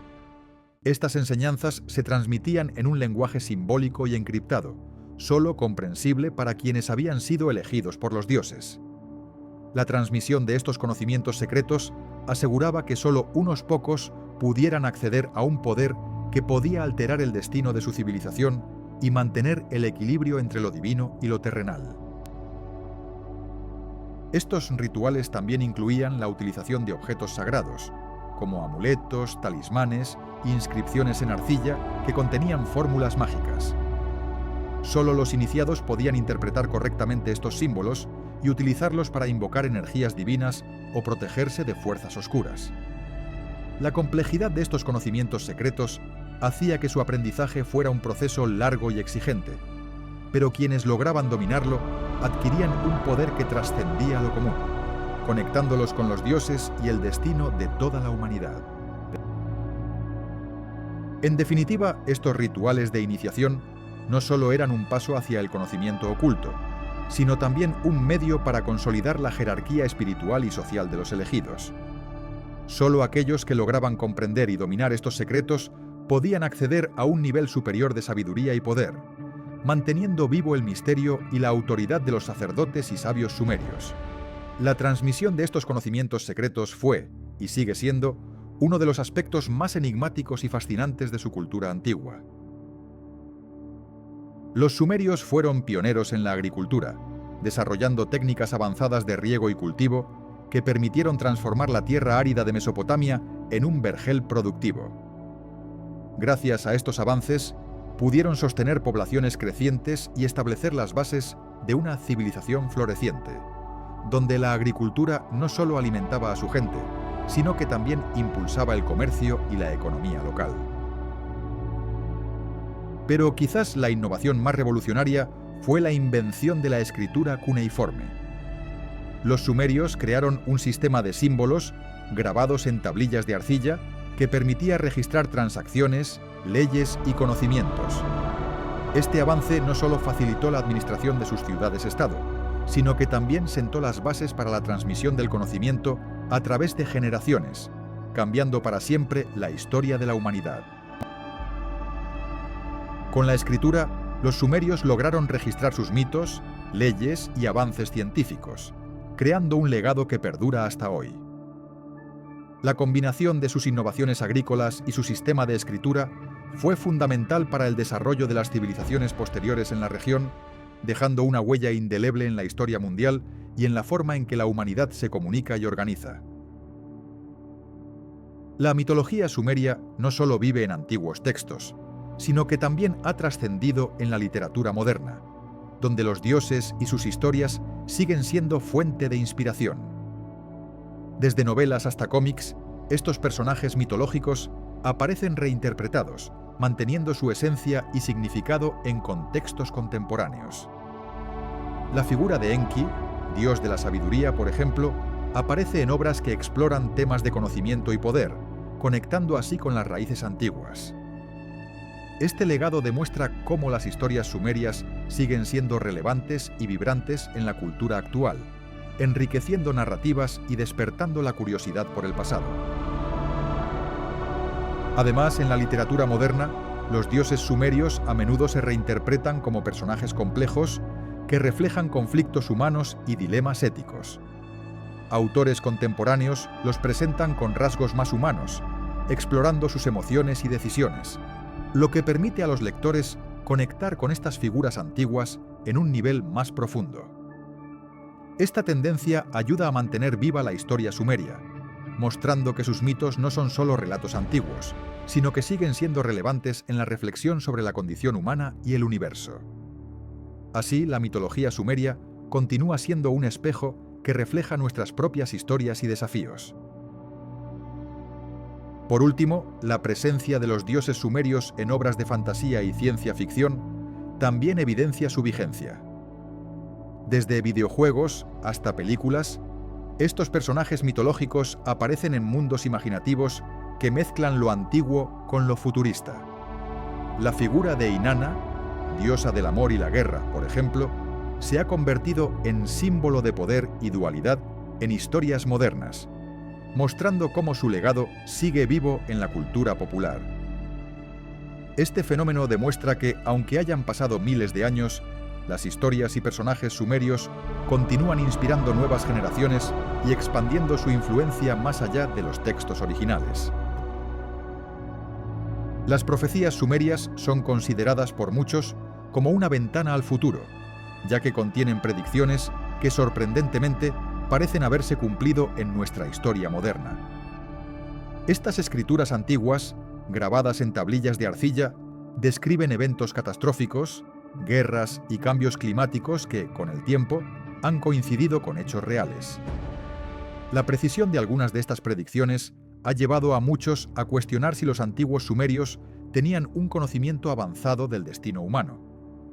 Estas enseñanzas se transmitían en un lenguaje simbólico y encriptado, solo comprensible para quienes habían sido elegidos por los dioses. La transmisión de estos conocimientos secretos aseguraba que solo unos pocos pudieran acceder a un poder que podía alterar el destino de su civilización y mantener el equilibrio entre lo divino y lo terrenal. Estos rituales también incluían la utilización de objetos sagrados, como amuletos, talismanes e inscripciones en arcilla que contenían fórmulas mágicas. Solo los iniciados podían interpretar correctamente estos símbolos y utilizarlos para invocar energías divinas o protegerse de fuerzas oscuras. La complejidad de estos conocimientos secretos hacía que su aprendizaje fuera un proceso largo y exigente, pero quienes lograban dominarlo adquirían un poder que trascendía lo común, conectándolos con los dioses y el destino de toda la humanidad. En definitiva, estos rituales de iniciación no solo eran un paso hacia el conocimiento oculto, sino también un medio para consolidar la jerarquía espiritual y social de los elegidos. Solo aquellos que lograban comprender y dominar estos secretos podían acceder a un nivel superior de sabiduría y poder, manteniendo vivo el misterio y la autoridad de los sacerdotes y sabios sumerios. La transmisión de estos conocimientos secretos fue, y sigue siendo, uno de los aspectos más enigmáticos y fascinantes de su cultura antigua. Los sumerios fueron pioneros en la agricultura, desarrollando técnicas avanzadas de riego y cultivo que permitieron transformar la tierra árida de Mesopotamia en un vergel productivo. Gracias a estos avances, pudieron sostener poblaciones crecientes y establecer las bases de una civilización floreciente, donde la agricultura no solo alimentaba a su gente, sino que también impulsaba el comercio y la economía local. Pero quizás la innovación más revolucionaria fue la invención de la escritura cuneiforme. Los sumerios crearon un sistema de símbolos grabados en tablillas de arcilla que permitía registrar transacciones, leyes y conocimientos. Este avance no solo facilitó la administración de sus ciudades-estado, sino que también sentó las bases para la transmisión del conocimiento a través de generaciones, cambiando para siempre la historia de la humanidad. Con la escritura, Los sumerios lograron registrar sus mitos, leyes y avances científicos, creando un legado que perdura hasta hoy. La combinación de sus innovaciones agrícolas y su sistema de escritura fue fundamental para el desarrollo de las civilizaciones posteriores en la región, dejando una huella indeleble en la historia mundial y en la forma en que la humanidad se comunica y organiza. La mitología sumeria no solo vive en antiguos textos, sino que también ha trascendido en la literatura moderna, donde los dioses y sus historias siguen siendo fuente de inspiración. Desde novelas hasta cómics, estos personajes mitológicos aparecen reinterpretados, manteniendo su esencia y significado en contextos contemporáneos. La figura de Enki, dios de la sabiduría, por ejemplo, aparece en obras que exploran temas de conocimiento y poder, conectando así con las raíces antiguas. Este legado demuestra cómo las historias sumerias siguen siendo relevantes y vibrantes en la cultura actual, enriqueciendo narrativas y despertando la curiosidad por el pasado. Además, en la literatura moderna, los dioses sumerios a menudo se reinterpretan como personajes complejos que reflejan conflictos humanos y dilemas éticos. Autores contemporáneos los presentan con rasgos más humanos, explorando sus emociones y decisiones, lo que permite a los lectores conectar con estas figuras antiguas en un nivel más profundo. Esta tendencia ayuda a mantener viva la historia sumeria, mostrando que sus mitos no son solo relatos antiguos, sino que siguen siendo relevantes en la reflexión sobre la condición humana y el universo. Así, la mitología sumeria continúa siendo un espejo que refleja nuestras propias historias y desafíos. Por último, la presencia de los dioses sumerios en obras de fantasía y ciencia ficción también evidencia su vigencia. Desde videojuegos hasta películas, estos personajes mitológicos aparecen en mundos imaginativos que mezclan lo antiguo con lo futurista. La figura de Inanna, diosa del amor y la guerra, por ejemplo, se ha convertido en símbolo de poder y dualidad en historias modernas, mostrando cómo su legado sigue vivo en la cultura popular. Este fenómeno demuestra que, aunque hayan pasado miles de años, las historias y personajes sumerios continúan inspirando nuevas generaciones y expandiendo su influencia más allá de los textos originales. Las profecías sumerias son consideradas por muchos como una ventana al futuro, ya que contienen predicciones que sorprendentemente parecen haberse cumplido en nuestra historia moderna. Estas escrituras antiguas, grabadas en tablillas de arcilla, describen eventos catastróficos, guerras y cambios climáticos que, con el tiempo, han coincidido con hechos reales. La precisión de algunas de estas predicciones ha llevado a muchos a cuestionar si los antiguos sumerios tenían un conocimiento avanzado del destino humano,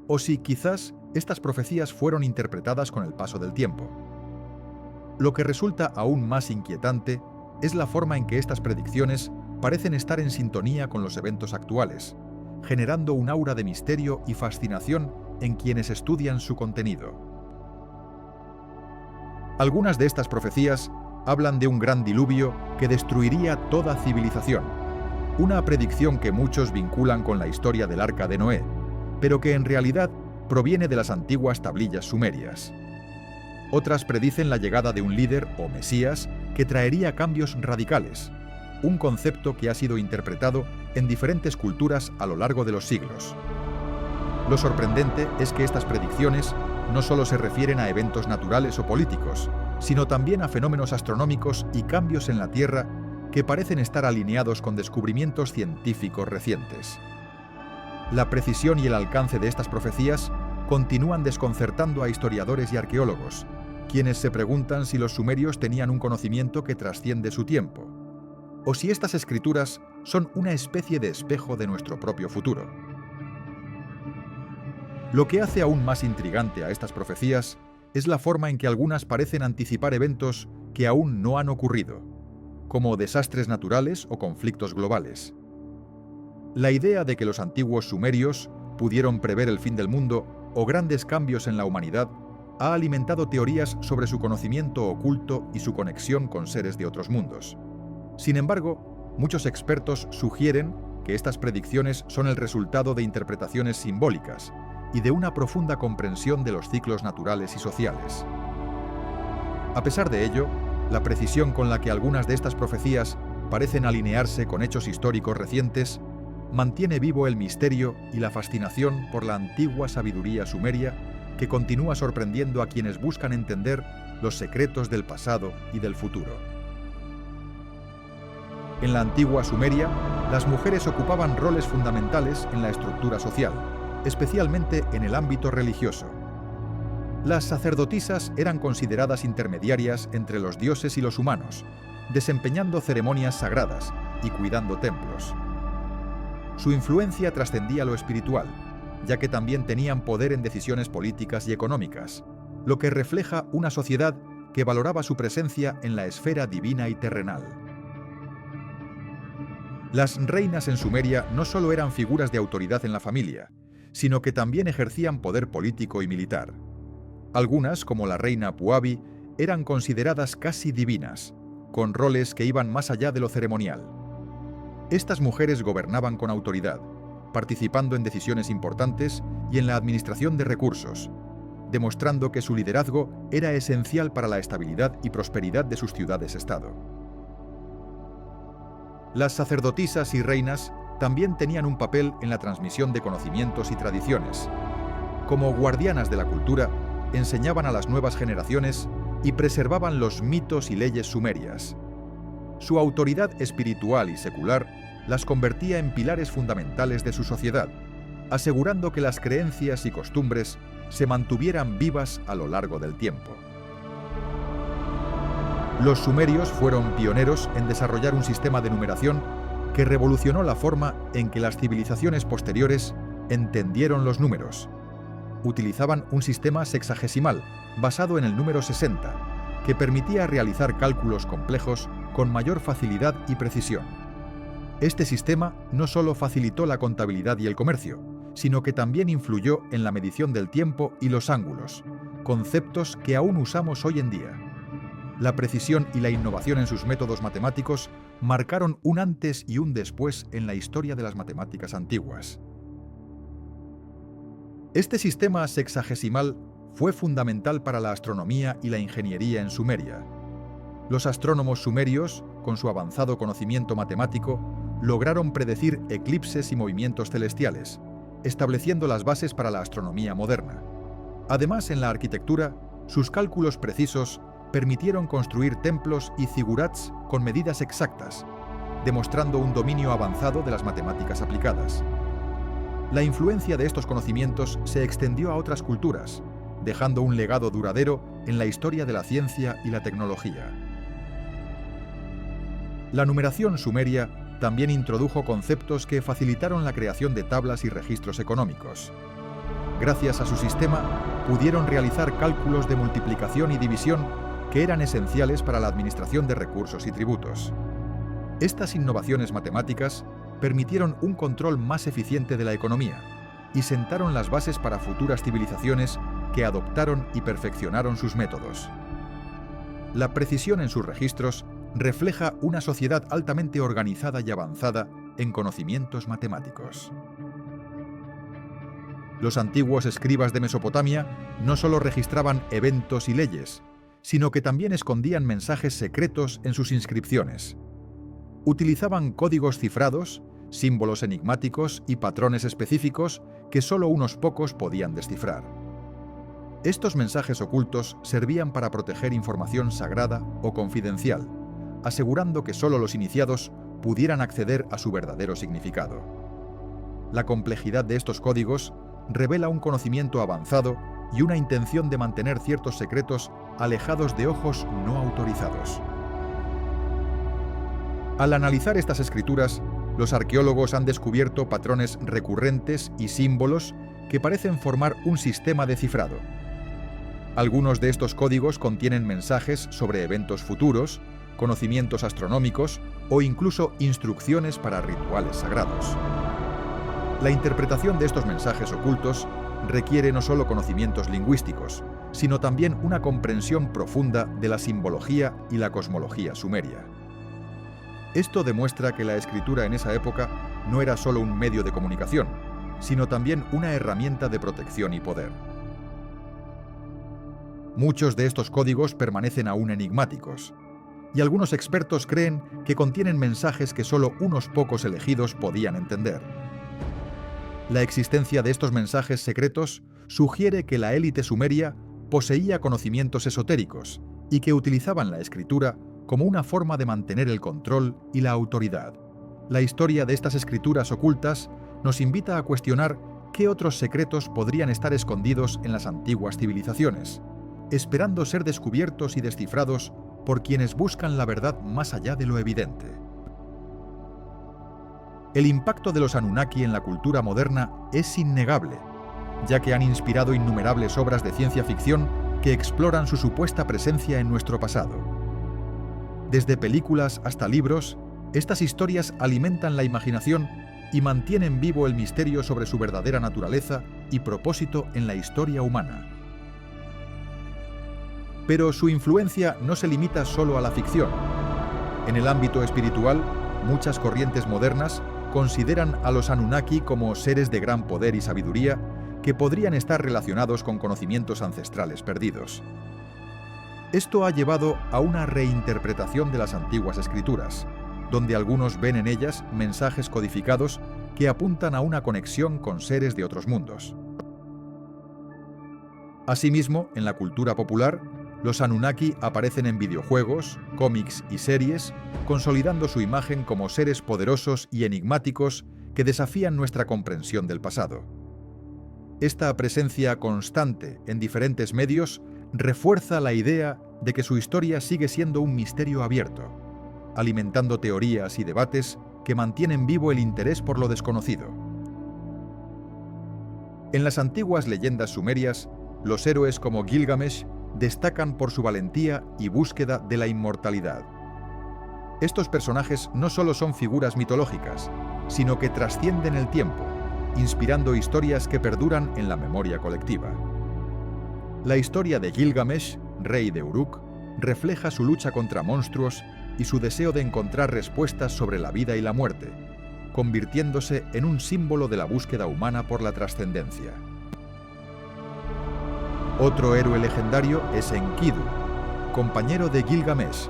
o si quizás estas profecías fueron interpretadas con el paso del tiempo. Lo que resulta aún más inquietante es la forma en que estas predicciones parecen estar en sintonía con los eventos actuales, generando un aura de misterio y fascinación en quienes estudian su contenido. Algunas de estas profecías hablan de un gran diluvio que destruiría toda civilización, una predicción que muchos vinculan con la historia del Arca de Noé, pero que en realidad proviene de las antiguas tablillas sumerias. Otras predicen la llegada de un líder o mesías que traería cambios radicales, un concepto que ha sido interpretado en diferentes culturas a lo largo de los siglos. Lo sorprendente es que estas predicciones no solo se refieren a eventos naturales o políticos, sino también a fenómenos astronómicos y cambios en la Tierra que parecen estar alineados con descubrimientos científicos recientes. La precisión y el alcance de estas profecías continúan desconcertando a historiadores y arqueólogos, quienes se preguntan si los sumerios tenían un conocimiento que trasciende su tiempo, o si estas escrituras son una especie de espejo de nuestro propio futuro. Lo que hace aún más intrigante a estas profecías es la forma en que algunas parecen anticipar eventos que aún no han ocurrido, como desastres naturales o conflictos globales. La idea de que los antiguos sumerios pudieron prever el fin del mundo o grandes cambios en la humanidad ha alimentado teorías sobre su conocimiento oculto y su conexión con seres de otros mundos. Sin embargo, muchos expertos sugieren que estas predicciones son el resultado de interpretaciones simbólicas y de una profunda comprensión de los ciclos naturales y sociales. A pesar de ello, la precisión con la que algunas de estas profecías parecen alinearse con hechos históricos recientes mantiene vivo el misterio y la fascinación por la antigua sabiduría sumeria que continúa sorprendiendo a quienes buscan entender los secretos del pasado y del futuro. En la antigua Sumeria, las mujeres ocupaban roles fundamentales en la estructura social, especialmente en el ámbito religioso. Las sacerdotisas eran consideradas intermediarias entre los dioses y los humanos, desempeñando ceremonias sagradas y cuidando templos. Su influencia trascendía lo espiritual, ya que también tenían poder en decisiones políticas y económicas, lo que refleja una sociedad que valoraba su presencia en la esfera divina y terrenal. Las reinas en Sumeria no solo eran figuras de autoridad en la familia, sino que también ejercían poder político y militar. Algunas, como la reina Puabi, eran consideradas casi divinas, con roles que iban más allá de lo ceremonial. Estas mujeres gobernaban con autoridad, participando en decisiones importantes y en la administración de recursos, demostrando que su liderazgo era esencial para la estabilidad y prosperidad de sus ciudades-estado. Las sacerdotisas y reinas también tenían un papel en la transmisión de conocimientos y tradiciones. Como guardianas de la cultura, enseñaban a las nuevas generaciones y preservaban los mitos y leyes sumerias. Su autoridad espiritual y secular las convertía en pilares fundamentales de su sociedad, asegurando que las creencias y costumbres se mantuvieran vivas a lo largo del tiempo. Los sumerios fueron pioneros en desarrollar un sistema de numeración que revolucionó la forma en que las civilizaciones posteriores entendieron los números. Utilizaban un sistema sexagesimal basado en el número 60, que permitía realizar cálculos complejos con mayor facilidad y precisión. Este sistema no solo facilitó la contabilidad y el comercio, sino que también influyó en la medición del tiempo y los ángulos, conceptos que aún usamos hoy en día. La precisión y la innovación en sus métodos matemáticos marcaron un antes y un después en la historia de las matemáticas antiguas. Este sistema sexagesimal fue fundamental para la astronomía y la ingeniería en Sumeria. Los astrónomos sumerios, con su avanzado conocimiento matemático, lograron predecir eclipses y movimientos celestiales, estableciendo las bases para la astronomía moderna. Además, en la arquitectura, sus cálculos precisos permitieron construir templos y zigurats con medidas exactas, demostrando un dominio avanzado de las matemáticas aplicadas. La influencia de estos conocimientos se extendió a otras culturas, dejando un legado duradero en la historia de la ciencia y la tecnología. La numeración sumeria también introdujo conceptos que facilitaron la creación de tablas y registros económicos. Gracias a su sistema, pudieron realizar cálculos de multiplicación y división que eran esenciales para la administración de recursos y tributos. Estas innovaciones matemáticas permitieron un control más eficiente de la economía y sentaron las bases para futuras civilizaciones que adoptaron y perfeccionaron sus métodos. La precisión en sus registros refleja una sociedad altamente organizada y avanzada en conocimientos matemáticos. Los antiguos escribas de Mesopotamia no solo registraban eventos y leyes, sino que también escondían mensajes secretos en sus inscripciones. Utilizaban códigos cifrados, símbolos enigmáticos y patrones específicos que solo unos pocos podían descifrar. Estos mensajes ocultos servían para proteger información sagrada o confidencial, asegurando que solo los iniciados pudieran acceder a su verdadero significado. La complejidad de estos códigos revela un conocimiento avanzado y una intención de mantener ciertos secretos alejados de ojos no autorizados. Al analizar estas escrituras, los arqueólogos han descubierto patrones recurrentes y símbolos que parecen formar un sistema de cifrado. Algunos de estos códigos contienen mensajes sobre eventos futuros, conocimientos astronómicos o incluso instrucciones para rituales sagrados. La interpretación de estos mensajes ocultos requiere no solo conocimientos lingüísticos, sino también una comprensión profunda de la simbología y la cosmología sumeria. Esto demuestra que la escritura en esa época no era solo un medio de comunicación, sino también una herramienta de protección y poder. Muchos de estos códigos permanecen aún enigmáticos, y algunos expertos creen que contienen mensajes que solo unos pocos elegidos podían entender. La existencia de estos mensajes secretos sugiere que la élite sumeria poseía conocimientos esotéricos y que utilizaban la escritura como una forma de mantener el control y la autoridad. La historia de estas escrituras ocultas nos invita a cuestionar qué otros secretos podrían estar escondidos en las antiguas civilizaciones, esperando ser descubiertos y descifrados por quienes buscan la verdad más allá de lo evidente. El impacto de los Anunnaki en la cultura moderna es innegable, ya que han inspirado innumerables obras de ciencia ficción que exploran su supuesta presencia en nuestro pasado. Desde películas hasta libros, estas historias alimentan la imaginación y mantienen vivo el misterio sobre su verdadera naturaleza y propósito en la historia humana. Pero su influencia no se limita solo a la ficción. En el ámbito espiritual, muchas corrientes modernas consideran a los Anunnaki como seres de gran poder y sabiduría que podrían estar relacionados con conocimientos ancestrales perdidos. Esto ha llevado a una reinterpretación de las antiguas escrituras, donde algunos ven en ellas mensajes codificados que apuntan a una conexión con seres de otros mundos. Asimismo, en la cultura popular, los Anunnaki aparecen en videojuegos, cómics y series, consolidando su imagen como seres poderosos y enigmáticos que desafían nuestra comprensión del pasado. Esta presencia constante en diferentes medios refuerza la idea de que su historia sigue siendo un misterio abierto, alimentando teorías y debates que mantienen vivo el interés por lo desconocido. En las antiguas leyendas sumerias, los héroes como Gilgamesh destacan por su valentía y búsqueda de la inmortalidad. Estos personajes no solo son figuras mitológicas, sino que trascienden el tiempo, inspirando historias que perduran en la memoria colectiva. La historia de Gilgamesh, rey de Uruk, refleja su lucha contra monstruos y su deseo de encontrar respuestas sobre la vida y la muerte, convirtiéndose en un símbolo de la búsqueda humana por la trascendencia. Otro héroe legendario es Enkidu, compañero de Gilgamesh,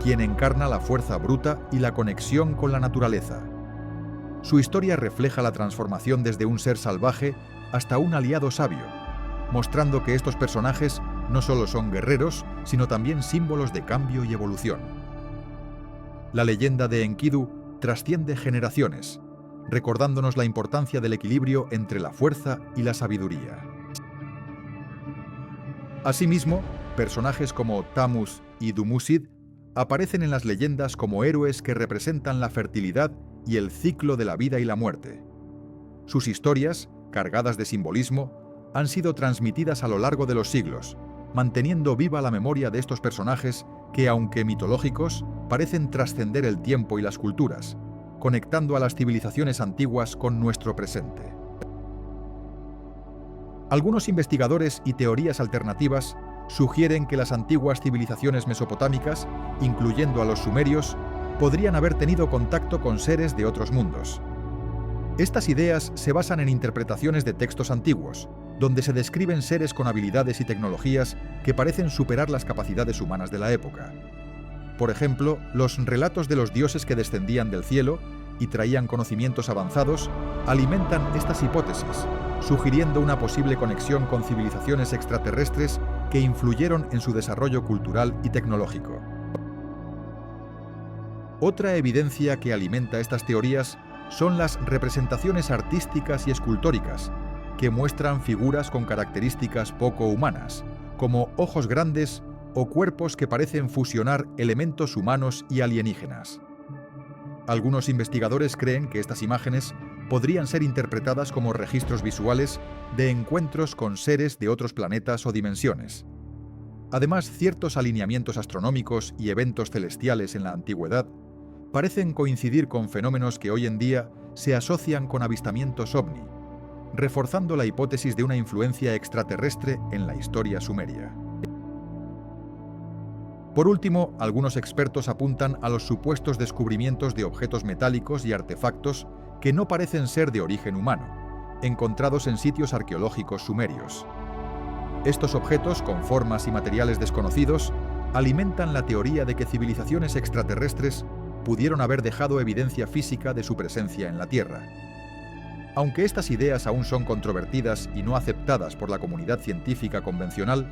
quien encarna la fuerza bruta y la conexión con la naturaleza. Su historia refleja la transformación desde un ser salvaje hasta un aliado sabio, mostrando que estos personajes no solo son guerreros, sino también símbolos de cambio y evolución. La leyenda de Enkidu trasciende generaciones, recordándonos la importancia del equilibrio entre la fuerza y la sabiduría. Asimismo, personajes como Tammuz y Dumusid aparecen en las leyendas como héroes que representan la fertilidad y el ciclo de la vida y la muerte. Sus historias, cargadas de simbolismo, han sido transmitidas a lo largo de los siglos, manteniendo viva la memoria de estos personajes que, aunque mitológicos, parecen trascender el tiempo y las culturas, conectando a las civilizaciones antiguas con nuestro presente. Algunos investigadores y teorías alternativas sugieren que las antiguas civilizaciones mesopotámicas, incluyendo a los sumerios, podrían haber tenido contacto con seres de otros mundos. Estas ideas se basan en interpretaciones de textos antiguos, donde se describen seres con habilidades y tecnologías que parecen superar las capacidades humanas de la época. Por ejemplo, los relatos de los dioses que descendían del cielo y traían conocimientos avanzados alimentan estas hipótesis, sugiriendo una posible conexión con civilizaciones extraterrestres que influyeron en su desarrollo cultural y tecnológico. Otra evidencia que alimenta estas teorías son las representaciones artísticas y escultóricas, que muestran figuras con características poco humanas, como ojos grandes o cuerpos que parecen fusionar elementos humanos y alienígenas. Algunos investigadores creen que estas imágenes podrían ser interpretadas como registros visuales de encuentros con seres de otros planetas o dimensiones. Además, ciertos alineamientos astronómicos y eventos celestiales en la antigüedad parecen coincidir con fenómenos que hoy en día se asocian con avistamientos ovni, reforzando la hipótesis de una influencia extraterrestre en la historia sumeria. Por último, algunos expertos apuntan a los supuestos descubrimientos de objetos metálicos y artefactos que no parecen ser de origen humano, encontrados en sitios arqueológicos sumerios. Estos objetos, con formas y materiales desconocidos, alimentan la teoría de que civilizaciones extraterrestres pudieron haber dejado evidencia física de su presencia en la Tierra. Aunque estas ideas aún son controvertidas y no aceptadas por la comunidad científica convencional,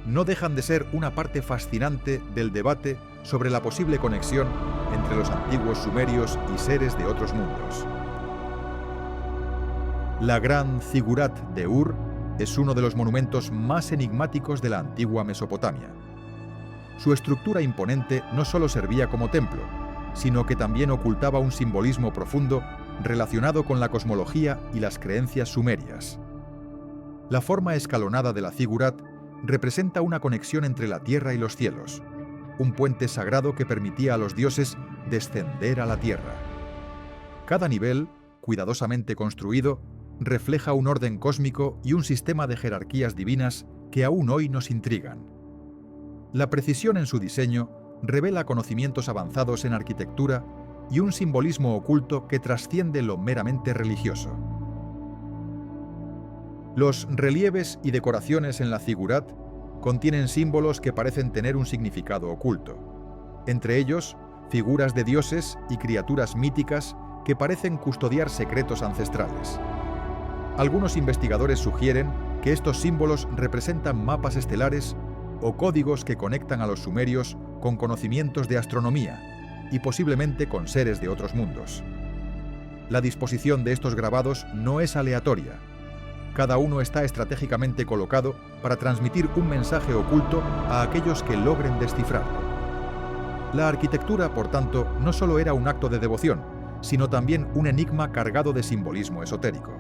no dejan de ser una parte fascinante del debate sobre la posible conexión entre los antiguos sumerios y seres de otros mundos. La Gran Zigurat de Ur es uno de los monumentos más enigmáticos de la antigua Mesopotamia. Su estructura imponente no solo servía como templo, sino que también ocultaba un simbolismo profundo relacionado con la cosmología y las creencias sumerias. La forma escalonada de la Zigurat representa una conexión entre la tierra y los cielos, un puente sagrado que permitía a los dioses descender a la tierra. Cada nivel, cuidadosamente construido, refleja un orden cósmico y un sistema de jerarquías divinas que aún hoy nos intrigan. La precisión en su diseño revela conocimientos avanzados en arquitectura y un simbolismo oculto que trasciende lo meramente religioso. Los relieves y decoraciones en la Zigurat contienen símbolos que parecen tener un significado oculto. Entre ellos, figuras de dioses y criaturas míticas que parecen custodiar secretos ancestrales. Algunos investigadores sugieren que estos símbolos representan mapas estelares o códigos que conectan a los sumerios con conocimientos de astronomía y posiblemente con seres de otros mundos. La disposición de estos grabados no es aleatoria. Cada uno está estratégicamente colocado para transmitir un mensaje oculto a aquellos que logren descifrarlo. La arquitectura, por tanto, no solo era un acto de devoción, sino también un enigma cargado de simbolismo esotérico.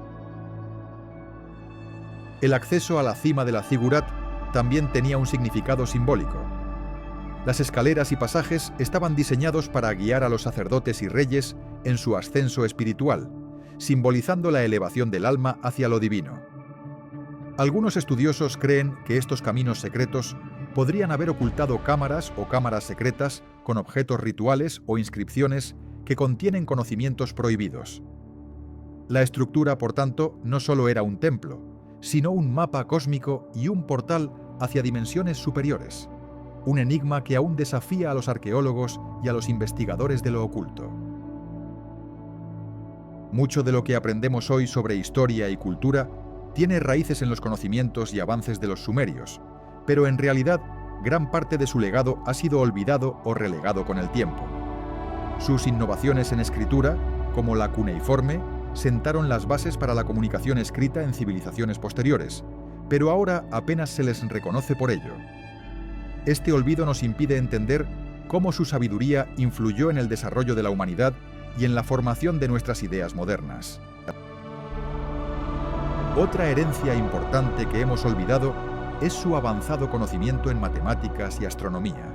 El acceso a la cima de la Zigurat también tenía un significado simbólico. Las escaleras y pasajes estaban diseñados para guiar a los sacerdotes y reyes en su ascenso espiritual, simbolizando la elevación del alma hacia lo divino. Algunos estudiosos creen que estos caminos secretos podrían haber ocultado cámaras o cámaras secretas con objetos rituales o inscripciones que contienen conocimientos prohibidos. La estructura, por tanto, no solo era un templo, sino un mapa cósmico y un portal hacia dimensiones superiores, un enigma que aún desafía a los arqueólogos y a los investigadores de lo oculto. Mucho de lo que aprendemos hoy sobre historia y cultura tiene raíces en los conocimientos y avances de los sumerios, pero en realidad gran parte de su legado ha sido olvidado o relegado con el tiempo. Sus innovaciones en escritura, como la cuneiforme, sentaron las bases para la comunicación escrita en civilizaciones posteriores, pero ahora apenas se les reconoce por ello. Este olvido nos impide entender cómo su sabiduría influyó en el desarrollo de la humanidad y en la formación de nuestras ideas modernas. Otra herencia importante que hemos olvidado es su avanzado conocimiento en matemáticas y astronomía.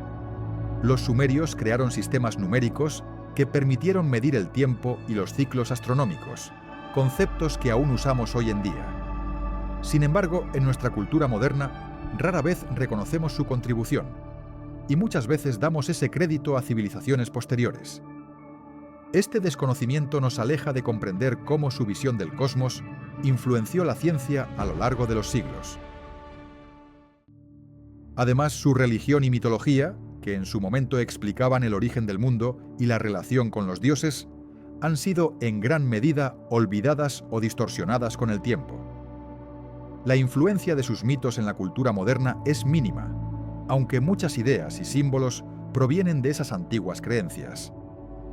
Los sumerios crearon sistemas numéricos que permitieron medir el tiempo y los ciclos astronómicos, conceptos que aún usamos hoy en día. Sin embargo, en nuestra cultura moderna, rara vez reconocemos su contribución, y muchas veces damos ese crédito a civilizaciones posteriores. Este desconocimiento nos aleja de comprender cómo su visión del cosmos influenció la ciencia a lo largo de los siglos. Además, su religión y mitología, que en su momento explicaban el origen del mundo y la relación con los dioses, han sido en gran medida olvidadas o distorsionadas con el tiempo. La influencia de sus mitos en la cultura moderna es mínima, aunque muchas ideas y símbolos provienen de esas antiguas creencias.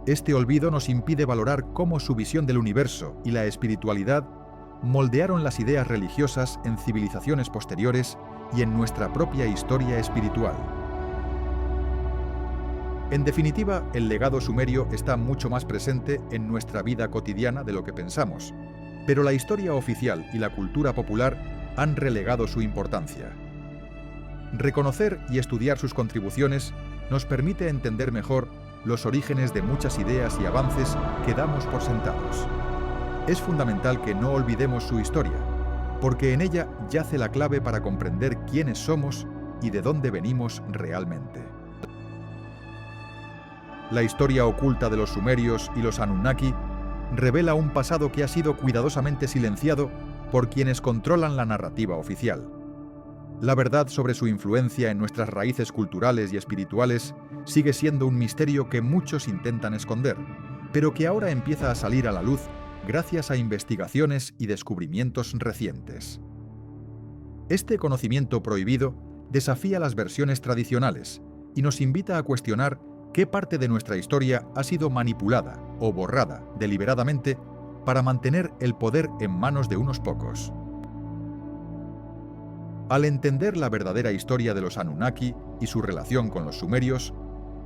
Este olvido nos impide valorar cómo su visión del universo y la espiritualidad moldearon las ideas religiosas en civilizaciones posteriores y en nuestra propia historia espiritual. En definitiva, el legado sumerio está mucho más presente en nuestra vida cotidiana de lo que pensamos, pero la historia oficial y la cultura popular han relegado su importancia. Reconocer y estudiar sus contribuciones nos permite entender mejor los orígenes de muchas ideas y avances que damos por sentados. Es fundamental que no olvidemos su historia, porque en ella yace la clave para comprender quiénes somos y de dónde venimos realmente. La historia oculta de los sumerios y los Anunnaki revela un pasado que ha sido cuidadosamente silenciado por quienes controlan la narrativa oficial. La verdad sobre su influencia en nuestras raíces culturales y espirituales sigue siendo un misterio que muchos intentan esconder, pero que ahora empieza a salir a la luz gracias a investigaciones y descubrimientos recientes. Este conocimiento prohibido desafía las versiones tradicionales y nos invita a cuestionar qué parte de nuestra historia ha sido manipulada o borrada deliberadamente para mantener el poder en manos de unos pocos. Al entender la verdadera historia de los Anunnaki y su relación con los sumerios,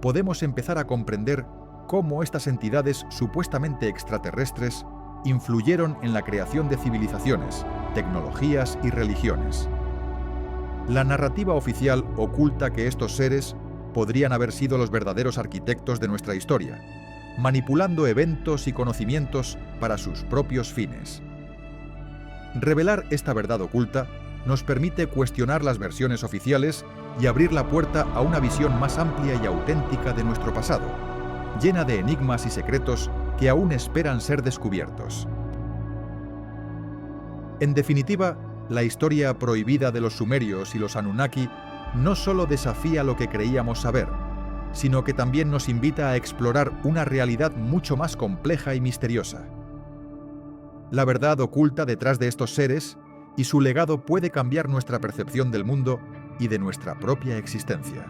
podemos empezar a comprender cómo estas entidades supuestamente extraterrestres influyeron en la creación de civilizaciones, tecnologías y religiones. La narrativa oficial oculta que estos seres podrían haber sido los verdaderos arquitectos de nuestra historia, manipulando eventos y conocimientos para sus propios fines. Revelar esta verdad oculta nos permite cuestionar las versiones oficiales y abrir la puerta a una visión más amplia y auténtica de nuestro pasado, llena de enigmas y secretos que aún esperan ser descubiertos. En definitiva, la historia prohibida de los sumerios y los Anunnaki no solo desafía lo que creíamos saber, sino que también nos invita a explorar una realidad mucho más compleja y misteriosa. La verdad oculta detrás de estos seres y su legado puede cambiar nuestra percepción del mundo y de nuestra propia existencia.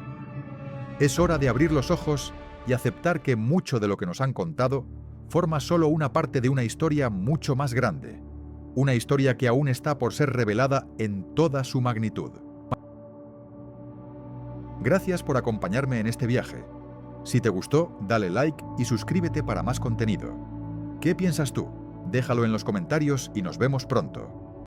Es hora de abrir los ojos y aceptar que mucho de lo que nos han contado forma solo una parte de una historia mucho más grande, una historia que aún está por ser revelada en toda su magnitud. Gracias por acompañarme en este viaje. Si te gustó, dale like y suscríbete para más contenido. ¿Qué piensas tú? Déjalo en los comentarios y nos vemos pronto.